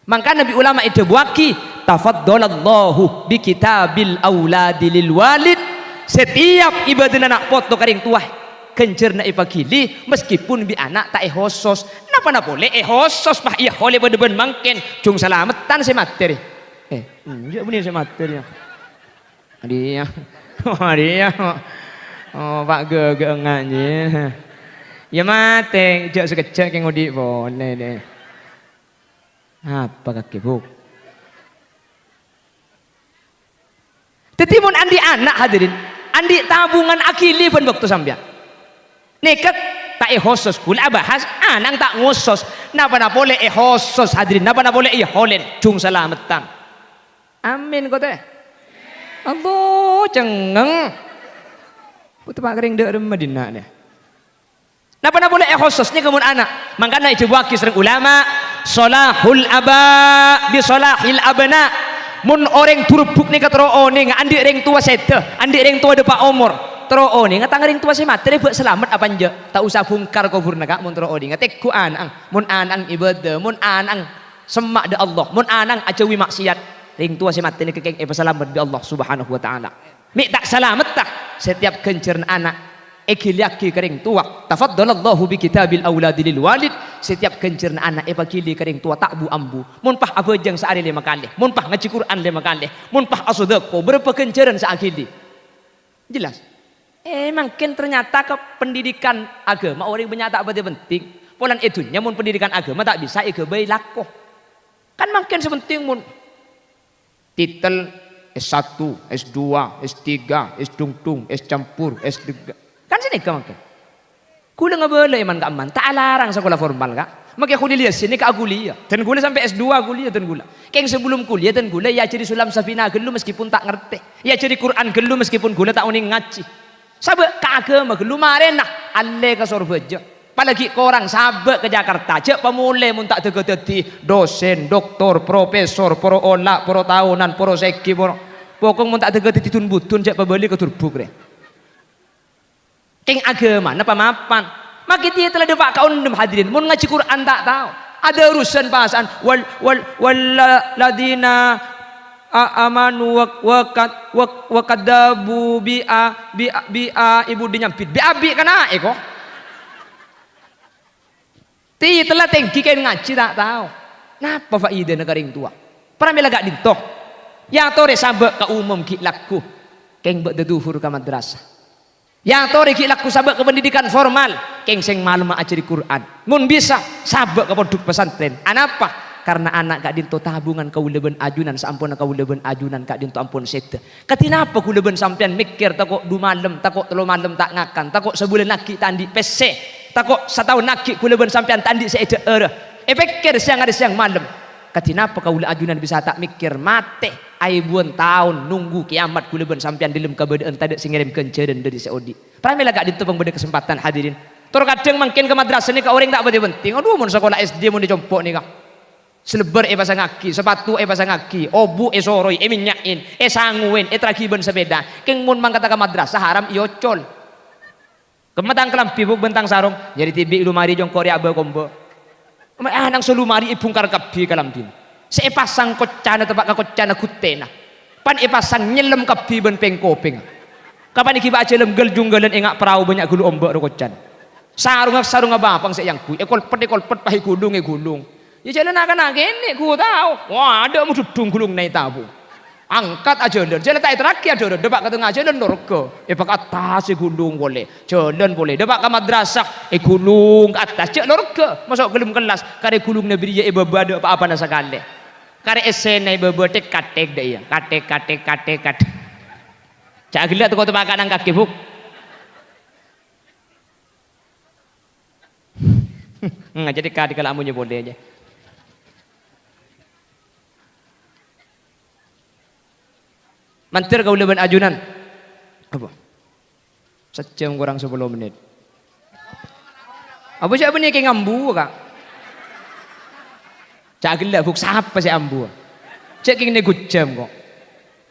maka nabi ulama itu buaki tafaddalallahu bi kitabil auladi lil walid setiap ibadah anak foto kering tua kencerna ipakili meskipun bi anak tak hosos napa boleh hosos pah iya boleh beden mangken cung selamatan si materi enggak bener si materi dia dia pak gege ngaji ya mate jak sekecek yang ngudi boleh deh apa kaki buk tetimun andi anak hadirin andi tabungan akili pun waktu sambian nekat tak hosos kula bahas anang tak ngosos napa boleh hosos hadirin napa boleh holen cung selamatan amin kau teh Allah cengeng putu pak kering dek Madinah deh napa boleh hosos ni kemun anak makanya itu wakil sering ulama solahul aba bi solahil abna mun orang turupuk ni katro ni andi reng tua sete andi reng tua depa umur tro ni ngatang ring tua si mati buat selamat apa anje tak usah bungkar kubur nak mun tro ni ngatek ku anang mun anang ibadah mun anang semak de Allah mun anang ajawi maksiat ring tua si mati ni kekeng selamat di Allah subhanahu wa ta'ala mi tak selamat tak setiap kenceran anak ekiliaki kering tua tafaddalallahu bi kitabil auladi lil walid setiap kenceran anak epakili kering tua tak bu ambu mun pah abejang sehari 5 kali mun pah ngaji Quran 5 kali mun pah asodako berapa kenceran seakili jelas makin ternyata ke pendidikan agama orang banyak tak penting polan itu nyamun pendidikan agama tak bisa bayi lakoh kan makin sepenting mun titel S1, S2, S3, S tungtung, S campur, S3 kan sini ke makin kula nggak boleh iman ka aman tak larang sekolah formal kak makanya kuliah sini ke kuliah dan gula sampai S2 kuliah dan gula keng sebelum kuliah dan gula ya jadi sulam safina gelu meskipun tak ngerti ya jadi Quran gelu meskipun gula tak uning ngaji sabak ke agama gelu marena alle ke sorbejo apalagi korang sabak ke Jakarta cek pemulai mun tak degi dosen doktor profesor pro olah pro tahunan pro seki pro pokok mun tak degi titun butun cek pembeli ke turbuk deh keng agama napa mapan maka dia telah depak kaun hadirin mun ngaji Quran tak tahu ada urusan bahasan wal ladina amanu wa kadabu bi ibu dinyampit bi abi kana eko ti telah tengki kain ngaji tak tahu napa faedah negara yang tua para melaga dintoh ya tore sabak ka umum ki laku keng bek duhur ka madrasah ya tore ki laku sabak ke pendidikan formal keng seng malam ajar Quran mun bisa sabak ke pondok pesantren anapa karena anak gak dinto tabungan kau leben ajunan sampun kau leben ajunan gak dinto ampun sete katinapa ku leben sampean mikir takok 2 malam takok 3 malam tak ngakan takok sebulan laki tandi PC takok setahun laki ku leben sampean tandi seede pikir siang ada siang malam katinapa kau le ajunan bisa tak mikir mate aibuan tahun nunggu kiamat ku leben sampean dilem kabadaan tadi singirim kenceren dari Saudi pramila gak dinto pembeda kesempatan hadirin terkadang makin ke madrasah ni ka orang tak penting aduh mun sekolah SD mun dicompok ni kak selebar pasang kaki sepatu pasang kaki obu soroi minyakin sanguin trakiban sepeda keng mun mangkata madrasah haram iocol kematang kelampi buk bentang sarong jadi tibi lumari jong korea ba kombo nang sulumari ibungkar kabi kalampin pasang kocana tepak ka kocana kutena pan pasang nyelem kabi ben pengkopeng kapan iki baca lem gel junggalan engak perahu banyak gulu ombak ro kocan sarung abapang sayang ku kolpet pahi gulung gulung ya jalan akan gini ku tahu wah ada mu dudung gulung naik tabu angkat aja jalan tak terakhir ada depak ke tengah jalan norko pak atas gulung boleh jalan boleh depak ke madrasah gulung ke atas cek norko masuk gelum kelas kare gulung nabi dia ada apa nasa kale kare esen beba tek katek dah ya katek cak gila tu kau tu makan kaki buk jadi kadi kalau amunya boleh aja mantir kau leban ajunan apa sejam kurang 10 menit apa siapa ni kayak ngambu kak cak gila buk siapa si ambu cak kayak ni gujam kok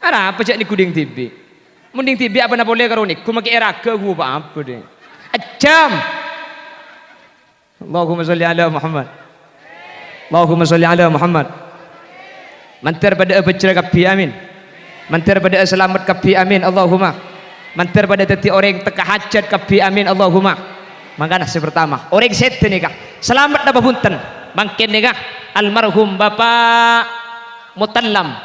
ada apa cak ni kuding TV mending TV apa nak boleh karonik ku makai eraga ku apa deh ajam Allahumma salli ala Muhammad Allahumma salli ala Muhammad mantir pada bercerah kapi amin mantir pada selamat kapi amin Allahumma mantir pada teti orang teka hajat kapi amin Allahumma maka nasi pertama orang set ni kah selamat napa punten mungkin ni kah almarhum Bapak Mutallam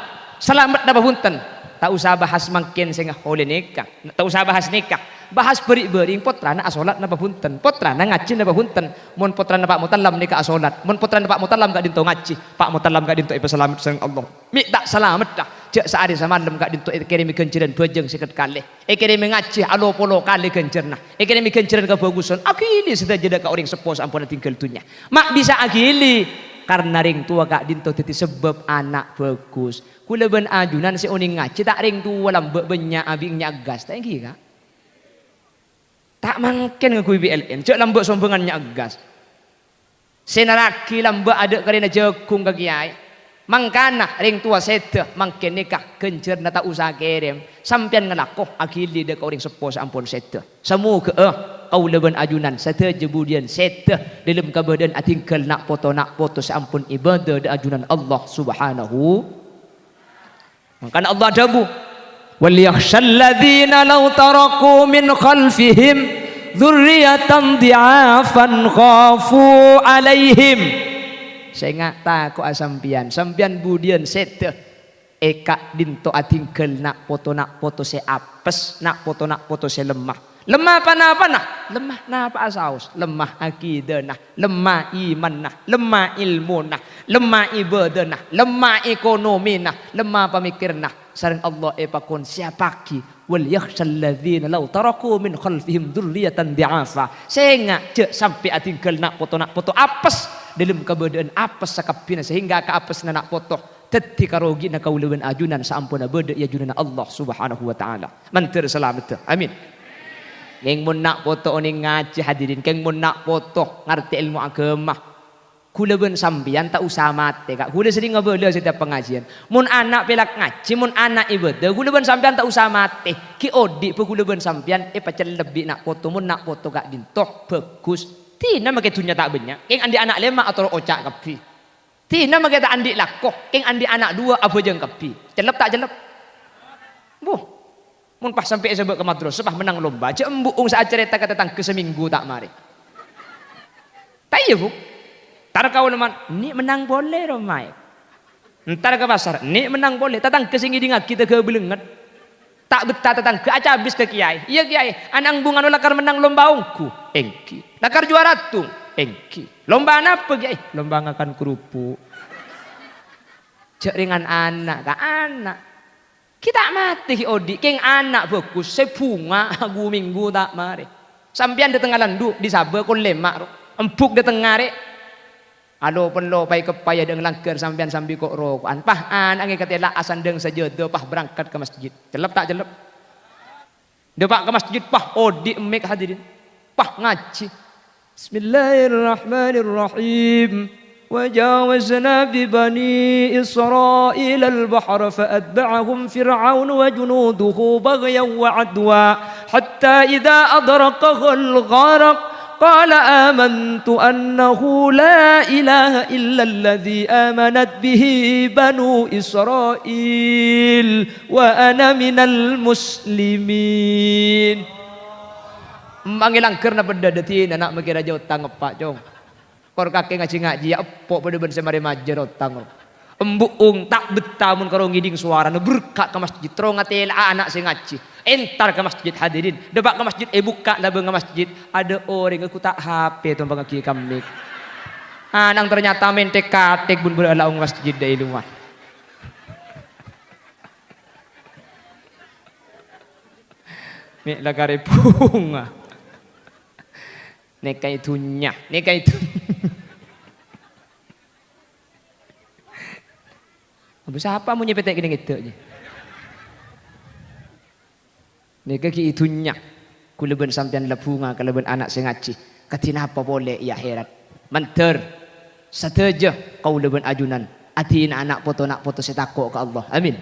selamat napa punten tak usah bahas mungkin sehingga oleh nikah tak usah bahas nikah bahas beri-bering potrana asolat napa punten potrana ngaji napa punten mun potrana Pak Mutallam nikah asolat mun potrana Pak Mutallam gak dinto ngaji Pak Mutallam gak dinto selamat sang Allah mi tak selamat dah cek saari samalam gak dinto kirimi kenceran bejeng seket kali kirimi ngaji alo polo kali kencerna kirimi kenceran kebagusan akili sudah jeda ka orang sepos ampun tinggal dunya mak bisa akili karena ring tua gak dinto titi sebab anak bagus kula ben ajunan si uning ngaji tak ring tua lambek banyak abingnya gas tak iki kak tak mungkin ngakui BLN cek lambek sombongannya gas senaraki lambek ada karena jagung ke kiai Mangkana ring tua sete mangken nikah kencer na tak usah kerem sampian ngelakoh akili dek orang sepo sampun sete semu ke kau leben ajunan sete jebudian sete dalam kebadan atingkel nak foto sampun ibadah de ajunan Allah subhanahu. Mangkana Allah dabu wal yakhshal ladzina law taraku min khalfihim dzurriatan dhi'afan khafu alaihim. Saya ngata ko asampian sampian budian sete eka dinto atingkel nak foto se apes nak foto se lemah lemah apa asaus lemah akidah nah lemah iman nah lemah ilmu nah lemah ibadah nah lemah ekonomi nah lemah pemikir nah sareng Allah pakon siapaki wal yakhshal ladzina law taraku min khalfihim dzurriatan di'afa sehingga cek sampai atingkel nak foto apes dalam keberadaan apes sakapina sehingga ka apes nak foto teti karogi na kaulawan ajunan saampuna beda ajunan Allah subhanahu wa ta'ala mantir selamat amin. Keng mun nak foto oni ngaji hadirin keng mun nak foto ngerti ilmu agama kulawan sambian tak usah mate kak kula sering ngabela setiap pengajian mun anak pelak ngaji mun anak ibadah kulawan sambian tak usah mate ki odi pe kulawan sambian pacel lebih nak foto mun nak foto kak dintoh bagus tina make dunya tak banyak keng andi anak lima atau ocak kapi tina make tak andi lakoh keng andi anak dua apa jeng kapi celep tak celep buh mun pas sampai sebab ke madrasah pas menang lomba cek embuung saat cerita kata tang ke seminggu tak mari tak iya bu tar kau leman ni menang boleh romai ntar ke pasar ni menang boleh tatang ke singi dingak kita ke belenget tak betah tatang ke aca habis ke kiai iya kiai anang bunga lakar menang lomba ungku engki lakar juara tung engki lomba apa kiai lomba ngakan kerupuk cek ringan anak ka anak kita mati odi keng anak bagus sebunga agu minggu tak mari sampian di tengah landu di sabe kon lemak empuk di tengah rek alo penlo pai kepaya deng langker sampian sambi kok rokokan pah anange katela asan deng sajodo pah berangkat ke masjid celep tak celep depak ke masjid pah odi emek hadirin pah ngaji bismillahirrahmanirrahim وجاوزنا ببني إسرائيل البحر فأتبعهم فرعون وجنوده بغيا وعدوا حتى إذا أدركه الغرق قال آمنت أنه لا إله إلا الذي آمنت به بنو إسرائيل وأنا من المسلمين. Mangilang kerna benda detin anak makira jauh tanggap pak jong. Kor kakek ngaji ya epok pada ben semare majer otang. Embuung tak betah mun karo ngiding suara berkak ke masjid tro ngatela anak sing ngaji. Entar ke masjid hadirin. Debak ke masjid buka labeng ke masjid ada orang aku tak HP tuh bangaki kamik. Anang ternyata mentek katek bun beralaung masjid dari rumah. Mek lagare bunga. Neka itunya, neka itu. Siapa mau nyepetek gini gitu aja. Neka ki itunya. Kuleben sampean lebunga kuleben anak sing ngaji. Katina apa boleh ya herat. Menter. Sateja kau leben ajunan. Atin anak foto setako ke Allah. Amin.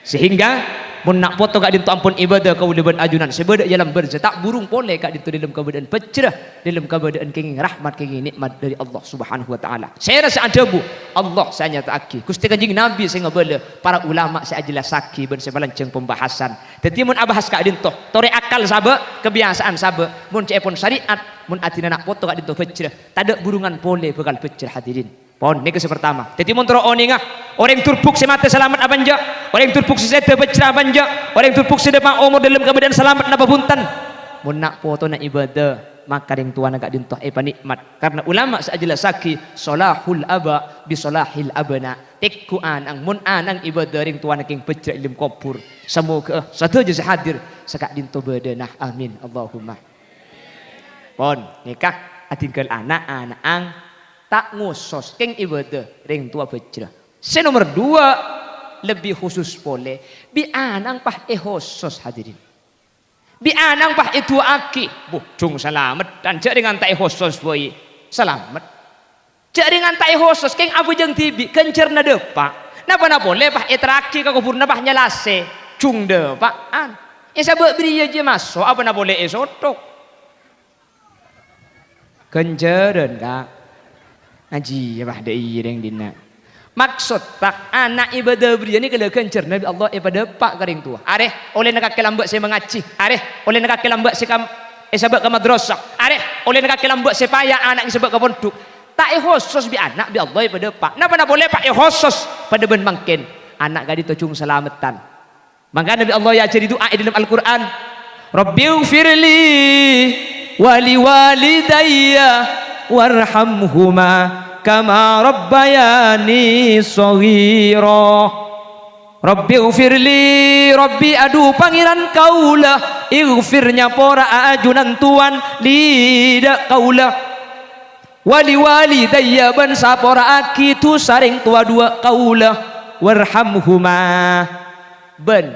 Sehingga mun nak foto kak dintu ampun ibadah kau leben ajunan sebeda jalan berza tak burung boleh kak dintu dalam keadaan pecrah dalam keadaan kenging rahmat kenging nikmat dari Allah Subhanahu wa taala. Saya rasa ada bu Allah saya nyata aki Gusti Kanjeng Nabi saya ngabala para ulama saya jelasaki ben sebalanceng pembahasan. Dadi mun abahas kak dintu tore akal sabe kebiasaan sabe mun cepon syariat mun atina nak foto kak dintu pecrah tak burungan boleh bekal pecrah hadirin. Pon ini ke pertama. Jadi mun toro oningah orang turbuk semate selamat abanja, orang turbuk sesete pecrah abanja, orang turbuk sedepa umur dalam keadaan selamat napa punten. Mun nak foto nak ibadah maka ring tuan agak dintoh panikmat. Karena ulama sajelasaki solahul aba bi solahil abna. Tekuan ang mun anang ibadah ring tuan king pecrah ilim kopur. Semoga satu je hadir sekak dinto bedenah amin Allahumma. Pon nikah atinggal anak-anak ang tak ngusos keng ibadah ring tua pecrah. Nomor 2 lebih khusus boleh bi anang pah khusus hadirin. Bi anang pah itu aki cung selamat dan cek dengan tak khusus boy selamat. Cek dengan tak khusus keng abu jeng tibi kencerna depak Napa na boleh pak etraki ka kubur na pak nyalase. Cung de pak an. Sabab beri aja masuk apa na boleh esotok. Kenjeren kak. Ngaji ya pak de ireng dina. Maksud tak anak ibadah beri ni kalau kencer Nabi Allah ibadah pak kering tua. Areh oleh nak lambat saya mengaji. Areh oleh nak lambat saya sebab ke madrasah. Areh oleh nak lambat saya payah anak sebab ke pondok. Tak khusus bi anak bi Allah pada pak. Napa nak boleh pak khusus pada ben mangkin anak gadi tocung selamatan. Maka Nabi Allah ya jadi doa di dalam Al-Qur'an. Rabbighfirli wa liwalidayya warhamhuma kama rabbayani shaghira. Rabbighfirli Rabbi adu pangeran kaulah ighfirnya pora ajunan tuan lidak kaulah wali walidayya ban sapora aki tu saring tua dua kaulah warhamhuma ben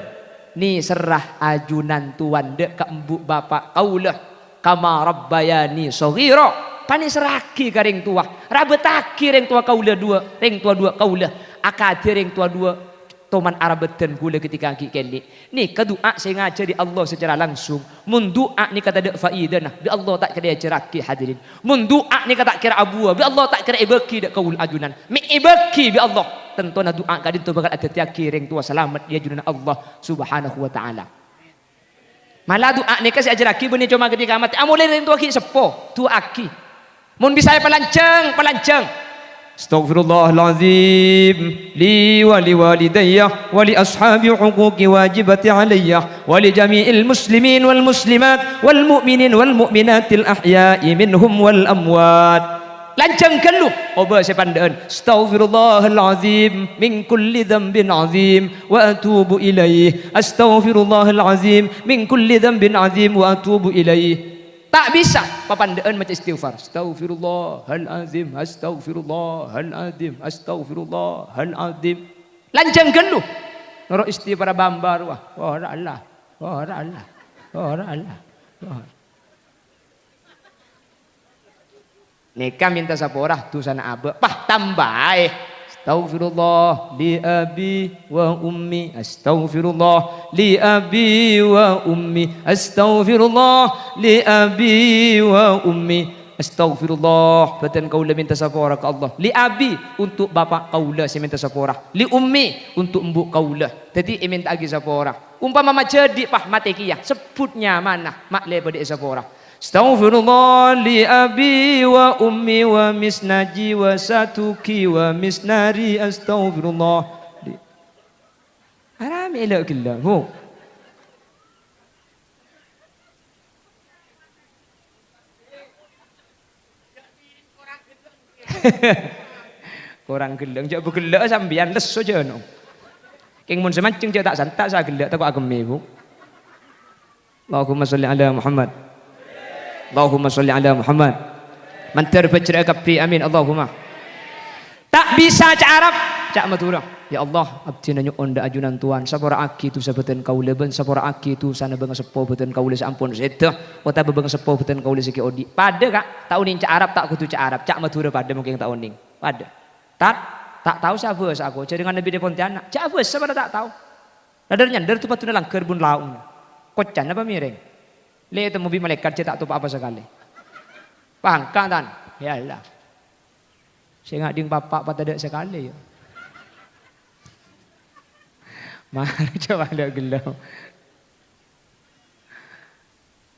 ni serah ajunan tuan dek ka embuk bapak kaulah kama rabbayani shaghira pani seraki ka ring tua rabetaki ring tua kaulah dua ring tua dua kaulah akadi ring tua dua toman arabeten gula ketika kiken ni kedua saya ngajar di Allah secara langsung mun doa ni kata dak faidah nah bi Allah tak kira ceraki hadirin mun doa ni kata kira abua bi Allah tak kira ibaki dak kaul ajunan mi ibaki bi Allah tentu na doa kadin tu bakal ada tiak kiring tua selamat dia ajunan Allah subhanahu wa taala malah doa ni kasih ajaraki benih cuma ketika mati amule ring tua ki sepo tu aki mun bisa pelanceng Astaghfirullahalazim li wa liwalidayya wa li ashabi huquqi wajibati alayya wa li jami'il muslimin wal muslimat wal mu'minin wal mu'minatil ahya'i minhum wal amwat. Lancangkan lu oba sepandaan astaghfirullahalazim min kulli dhanbin azim wa atubu ilaih astaghfirullahalazim min kulli dhanbin azim wa atubu ilaih. Tak bisa papandaan macam istighfar. Astaghfirullahalazim, astaghfirullahalazim, astaghfirullahalazim. Lancangkan lu. Noro istighfar bambar wah. Wah Allah. Wah Allah. Wah Allah. Neka minta saporah tu sana abe. Pah tambah. Astaghfirullah li abi wa ummi astaghfirullah li abi wa ummi astaghfirullah li abi wa ummi astaghfirullah batan kaula minta sapora ke Allah li abi untuk bapak kaula saya minta sapora li ummi untuk mbuk kaula jadi minta lagi sapora umpama majadi pah matekia sebutnya mana mak le pada sapora Astaghfirullah li abi wa ummi wa misnaji wa satuki wa misnari astaghfirullah haram elok gila hu orang geleng jak begelak sambian leso je no keng mun semancing je tak santak sa gelak tak ageme bu Allahumma shalli ala Muhammad Allahumma sholli ala Muhammad. Mantar baca kapi amin Allahumma. Tak bisa cak Arab, cak Madura. Ya Allah, abdi nanyo onda ajunan tuan. Sapora aki tu sabetan kaula ben, sapora aki tu sana bang sepo beten kaula sampun seteh. Wata bang sepo beten kaula siki odi. Pada kak, tauning cak Arab tak kudu cak Arab, cak Madura pada mungkin tauning. Pada. Tak tahu siapa aku. Jadi dengan Nabi di Pontianak, cak apa sebenarnya tak tahu. Nadarnya dari tu patuna langker bun laung. Kocan apa miring? Lihat mobil malaikat cetak tu apa sekali. Paham kan tan? Ya Allah. Saya ngading bapak pada dek sekali. Mana coba ada gelau.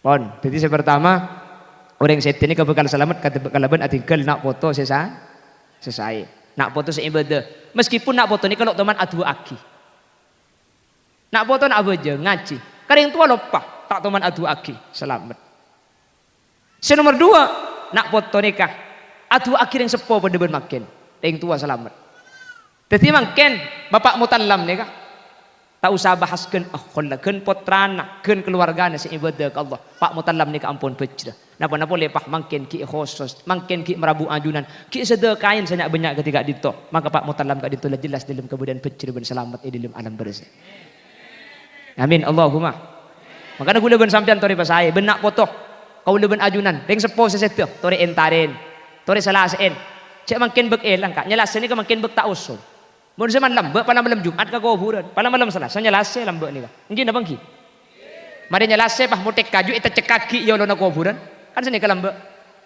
Pon, jadi saya pertama orang setin ini kebekal selamat kata bekalaban artikel nak foto selesai. Nak foto seibadah. Meskipun nak foto ni kalau teman adu aki. Nak foto nak aja ngaji. Kadang tua lupa. Tak teman adu aki selamat. Nomor 2 nak foto nikah adu aki yang sepo pada bermakin yang tua selamat. Jadi makin bapak mutallam nikah tak usah bahaskan akhlakkan potrana kan keluarganya seibadah ke Allah. Pak mutallam nikah ampun pecah. Napa boleh pak makin ki khusus makin ki merabu ajunan ki sedekain sangat banyak ketika dito maka pak mutallam kat dito jelas dalam kemudian pecah dan selamat dalam alam barzah. Amin Allahumma. Makanya gula ben sampean tori pasai benak foto kau leben ajunan deng sepo sesetu tori entarin tori salasen cek makin bek elang kak nyalasen ni makin bek tak usul Mun zaman lambe pada malam Jumat ka kuburan, pada malam Selasa nyelase lambe nika. Engki napa engki? Mari nyelase pah mutek kaju ita cekaki ya lona kuburan. Kan sini ka lambe.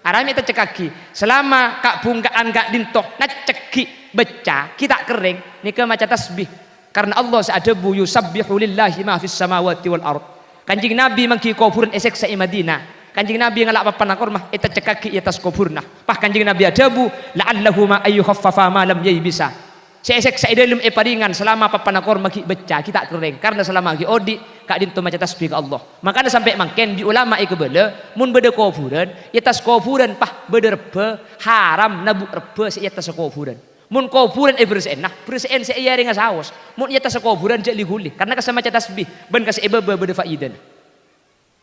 Arami ita cekaki. Selama kak bungkaan kak dintok na ceki beca kita kering nika maca tasbih. Karena Allah sa'adabu yusabbihu lillahi ma fis samawati wal ard. Kanjing Nabi mangki kuburan esek sa Madinah. Kanjing Nabi ngalak papanakor mah ita cekaki atas kuburna. Pah kanjing Nabi adabu la'allahu ma ayyukhaffafa ma lam bisa. Seesek sa idalum paringan selama papanakor maki beca kita kering karena selama gi odi kak dinto maca tasbih ke Allah. Makanya sampai mangken di ulama ikebele mun bede kuburan atas kuburan pah bede rebe haram nabu rebe se atas kuburan. Mun kuburan bersen nah bersen se iya ringa saos. Mun atas kuburan je liguli karena kasama maca tasbih ben kas ebe bede faidan.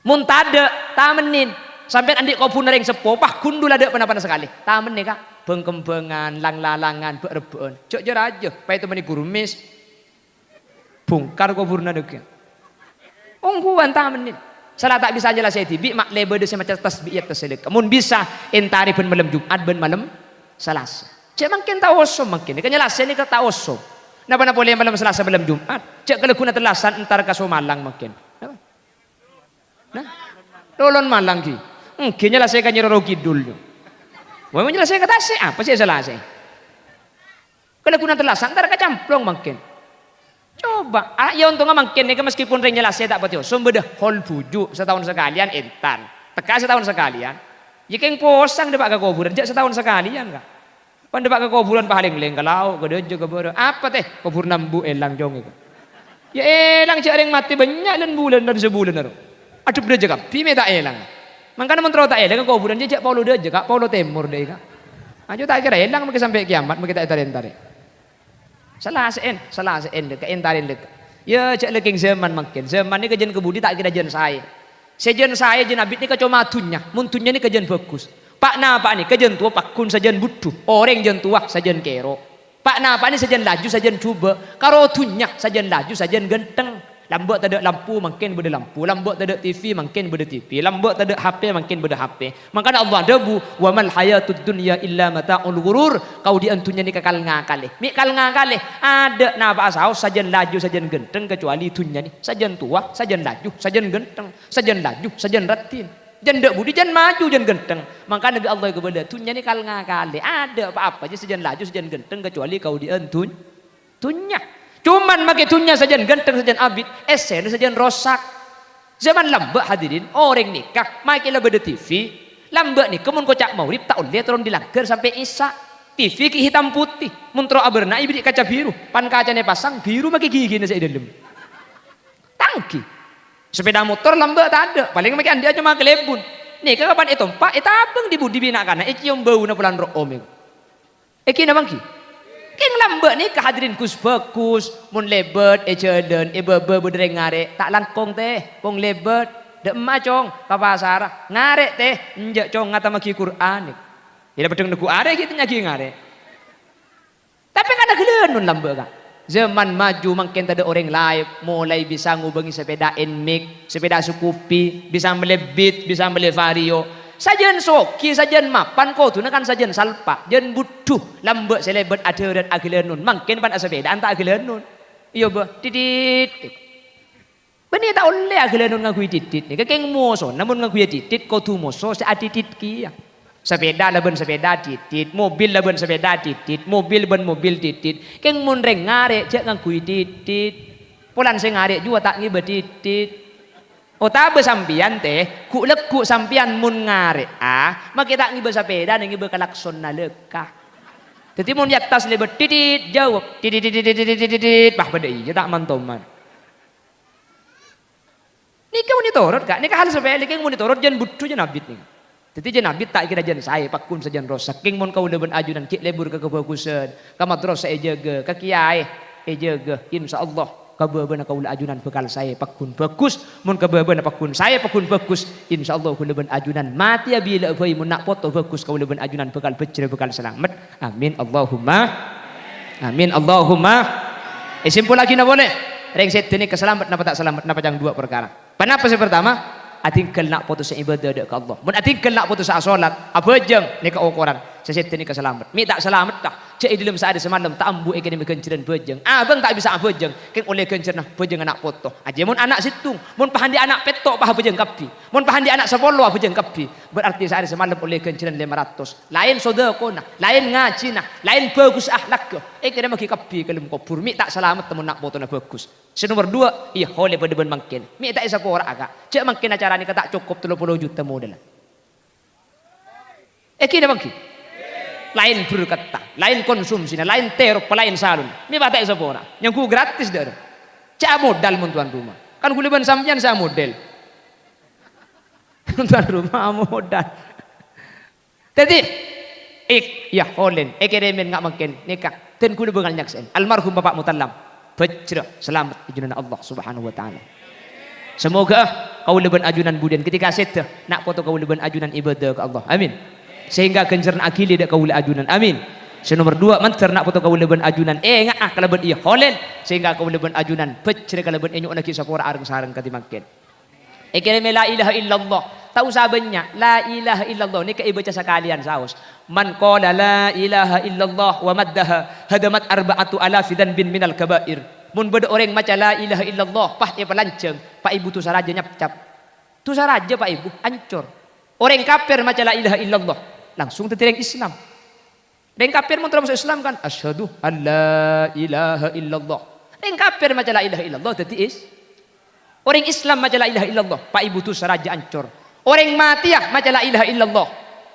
Mun tade tamenin sampai andik kuburan ring sepo pah gundul ada panapana sekali. Tamen nih kak bengkembengan lang-lalangan bereben. Cok jar aja pa itu meni gurumis bongkar kuburna deke. Ongguan tamenin. Salah tak bisa jelas saya tibi mak lebe de maca tasbih ya taselek. Mun bisa entari ben malam Jumat ben malam Selasa. Cek makin taoso makin. Kan jelas ini ka taoso. Napa na boleh malam Selasa malam Jumat. Cek kalau kuna telasan entar ka Malang makin. Nah, dolon Malang ki. Kayaknya lah saya kan nyeroro kidul. Mau menjelaskan kata saya apa sih salah saya? Kalau kuna telasan entar ka camplong makin. Coba, ya untungnya makin nih meskipun ring jelas saya tak patio. Sumber dah hol bujuk setahun sekalian entar. Teka setahun sekalian. Jika yang posang depak ke kuburan, jak setahun sekalian kak. Pan depak ke kuburan paling leng kalau gede juga bodoh. Apa teh kubur nambu elang jong itu. Ya elang cak yang mati banyak dan bulan dan sebulan naruh. Aduh beda jaga, pime tak elang. Makanya mentero tak elang ke kuburan jak Paulo deh jaga, Paulo Timur deh kak. Ajo tak kira elang mungkin sampai kiamat mungkin tak tarik. Salah sen dek entarin dek. Ya cak leking zaman makin zaman ni kajian kebudi tak kira jen saya. Sejen saya jen abit ni kacau matunya, muntunya ni kajian bagus. Pak napa ni kajian tua pak kun sajen butuh, orang jen tua sajen kero. Pak napa ni sajen laju sajen coba, karotunya sajen laju sajen genteng. Lambok tak ada lampu makin beda lampu, lambok tak ada TV makin beda TV, lambok tak ada HP makin beda HP. Makanya Allah debu wa mal hayatud dunya illa mata'ul ghurur. Kau diantunya ni kekal ngakale. Mi kal ngakale ada napa asau sajen laju sajen genteng kecuali tunya ni sajen tua, sajen laju, sajen genteng, sajen laju, sajen ratin. Jan budi jan maju jan genteng. Makanya Nabi Allah kepada tunya ni kal ngakale. Ada apa-apa aja sajen laju sajen genteng kecuali kau diantun tunya. Cuman makai tunya saja ganteng saja abid, esen saja rosak. Zaman lambak hadirin, orang nikah, makai lah beda TV. Lambak ni kemun kocak maurib tak boleh turun dilanggar sampai isya. TV ki hitam putih, muntro aberna ibrik kaca biru, pan kacanya pasang biru makai gigi nasi dalam. Tangki. Sepeda motor lambak tak ada, paling makai andi aja makai lebun. Nih kapan itu pak, itu abang dibudi bina kana, iki yang bau na pulan room. Iki na bangki. Keng lambat ni kehadirin kus bagus, mun lebet, jalan, bebe berdeng ngare, tak langkong teh, pong lebet, dek macong, kapasara, ngare teh, njak cong ngata maki Quran. Ila pedeng neku are kita nyaki ngare. Tapi kan ada nun lambat kak. Zaman maju makin ada orang lain, mulai bisa ngubangi sepeda Nmix, sepeda Sukupi, bisa melebit, bisa mele Vario. Sajen soki, sajen mapan kau tu kan sajen salpa, jen butuh lambek selebet ada dan agilenun, makin pan sepeda anta agilenun, iya bah, titit, benih tak oleh agilenun ngakui titit, ni kakek moso, namun ngakui titit kau tu moso se titit kia, sepeda laban sepeda titit, mobil laban sepeda titit, mobil ban mobil titit, keng mun reng ngare cek ngakui titit, pulan se ngare juga tak ngibe titit. Otabe sampian teh, ku lekuk sampian mun ngare makita ngibe sepeda nang ngibe kalakson na lekah. Dadi mun yak tas lebet titit jawab titit bah beda iya tak mantoman. Nika monitorot kak, nika hal sepele keng monitorot jan butuh jan abit nih. Dadi jan abit tak kira jan saya pakun sajan rosak keng mun kau leben ajunan kik lebur ke kebagusan, ka madrasah jaga, ka kiai jaga insyaallah. Kababana kaul ajunan bekal saya pakun bagus mun kababana pakun saya pakun bagus insyaallah kuleban ajunan mati bila bayi mun nak foto bagus kuleban ajunan bekal becre bekal selamat amin Allahumma amin Allahumma simpul lagi na boleh reng set ni keselamat napa tak selamat napa jang dua perkara panapa sing pertama atingkel nak foto sa ibadah ke Allah mun atingkel nak foto sa salat apa jang ni ka ukuran Seset ni keselamat. Mi tak selamat dah. Cek dalam saat semalam tak ambu ikan mi kenceran bejeng. Abang tak bisa bejeng. Keng oleh kencerna bejeng anak poto. Aja mun anak situng, mun pahandi anak petok pah bejeng kapi. Mun pahandi anak sepolo bejeng kapi. Berarti saat semalam oleh kenceran 500. Lain sodako nah, lain ngaji nah, lain bagus akhlak. Ikan maki kapi kelem kopur. Mi tak selamat temun nak poto na bagus. Nomor 2, iya oleh pada ben makin. Mi tak isa pora agak. Cek makin acara ni kata cukup 30 juta modal. Kira bangki. Lain berkata, lain konsumsi, lain terop, lain salon. Mi batak isa pora. Yang ku gratis dah. Cek modal mun tuan rumah. Kan kuliban sampean saya model. Tuan rumah modal. Jadi ya holen, keremen ngak makin nikah. Dan kudu bengal nyaksen. Almarhum Bapak Mutallam. Bajra selamat ijunan Allah Subhanahu wa taala. Semoga kau leban ajunan budian ketika seteh nak foto kau leban ajunan ibadah ke Allah. Amin. Sehingga kenceran akili dak kau ajunan. Amin. Nomor 2 manter nak foto kau leban ajunan ngak kalaban iya holen sehingga kau leban ajunan bajra kalaban enyu nak kisah pora areng sareng katimaken. Ekene la ilaha illallah. Tahu sahabatnya la ilaha illallah ni kaibaca sekalian saus. Man qala la ilaha illallah wa maddaha hadamat arba'atu alafi dhanbin minal kabair. Mun beda orang maca la ilaha illallah pah dia pelanceng, Pak Ibu tu saraja nyap-cap. Tu saraja Pak Ibu ancur. Orang kafir maca la ilaha illallah langsung tertireng Islam. Orang kafir mun termasuk Islam kan asyhadu alla ilaha illallah. Orang kafir maca la ilaha illallah tetis. Orang Islam maca la ilaha illallah, Pak Ibu tu saraja ancur. Orang mati ya maca la ilaha illallah.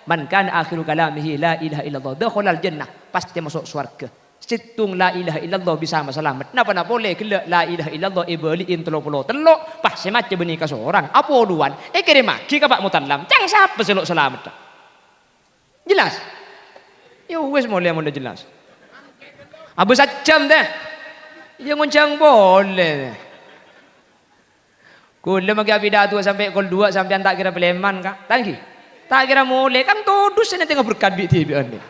Man kana akhiru kalamihi la ilaha illallah dakhalal jannah, pasti masuk surga. Situng la ilaha illallah bisa selamat. Napa boleh kelak la ilaha illallah ibaliin 33 pas semaca benih ka seorang. Apa luan? Kira maki ka Pak Mutallam. Cang siapa selok selamat. Jelas? Ya wis mulai mun jelas. Abu sajam dah. Ya ngoncang boleh. Kula magi pidato sampai kol 2 sampean tak kira peleman kak. Tangki. Tak kira mulai kan todus ini tengah berkat bi TV ande.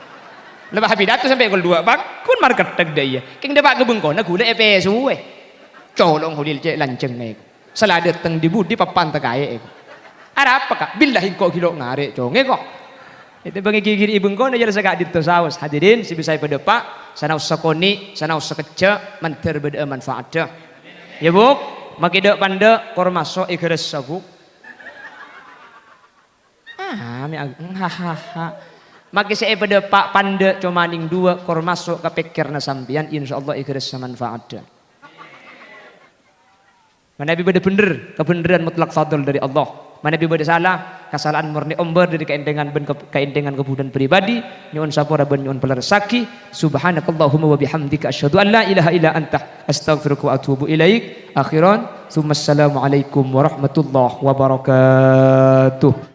Lepas pidato sampai kol 2 bang kun market tag dia. King depak gebengkona gula EPS we. Colong hulil cek lanceng nek. Salah dateng di budi papan takaye. Ada apa kak? Billahi kok kilo ngarek conge kok. Itu bagi gigi ibengkona jadi sagak dito saus. Hadirin si bisa pada pak sana usakoni sana usakeca manter beda manfaatnya. Ya bu. Makida panda kormaso ikhlas sabuk. Maki saya pada pak panda cumaning 2 kormaso kapekirna sampian insyaallah ikhlas manfaatnya. Mana bi beda bener kebenaran mutlak fadl dari Allah. Mana bi beda salah kesalahan murni omber dari keendengan kebudan pribadi nyuwun sapura ben nyuwun pelerasaki subhanakallahumma wa bihamdika asyhadu an la ilaha illa anta astaghfiruka wa atubu ilaik akhiran tsumma assalamu alaikum warahmatullahi wabarakatuh.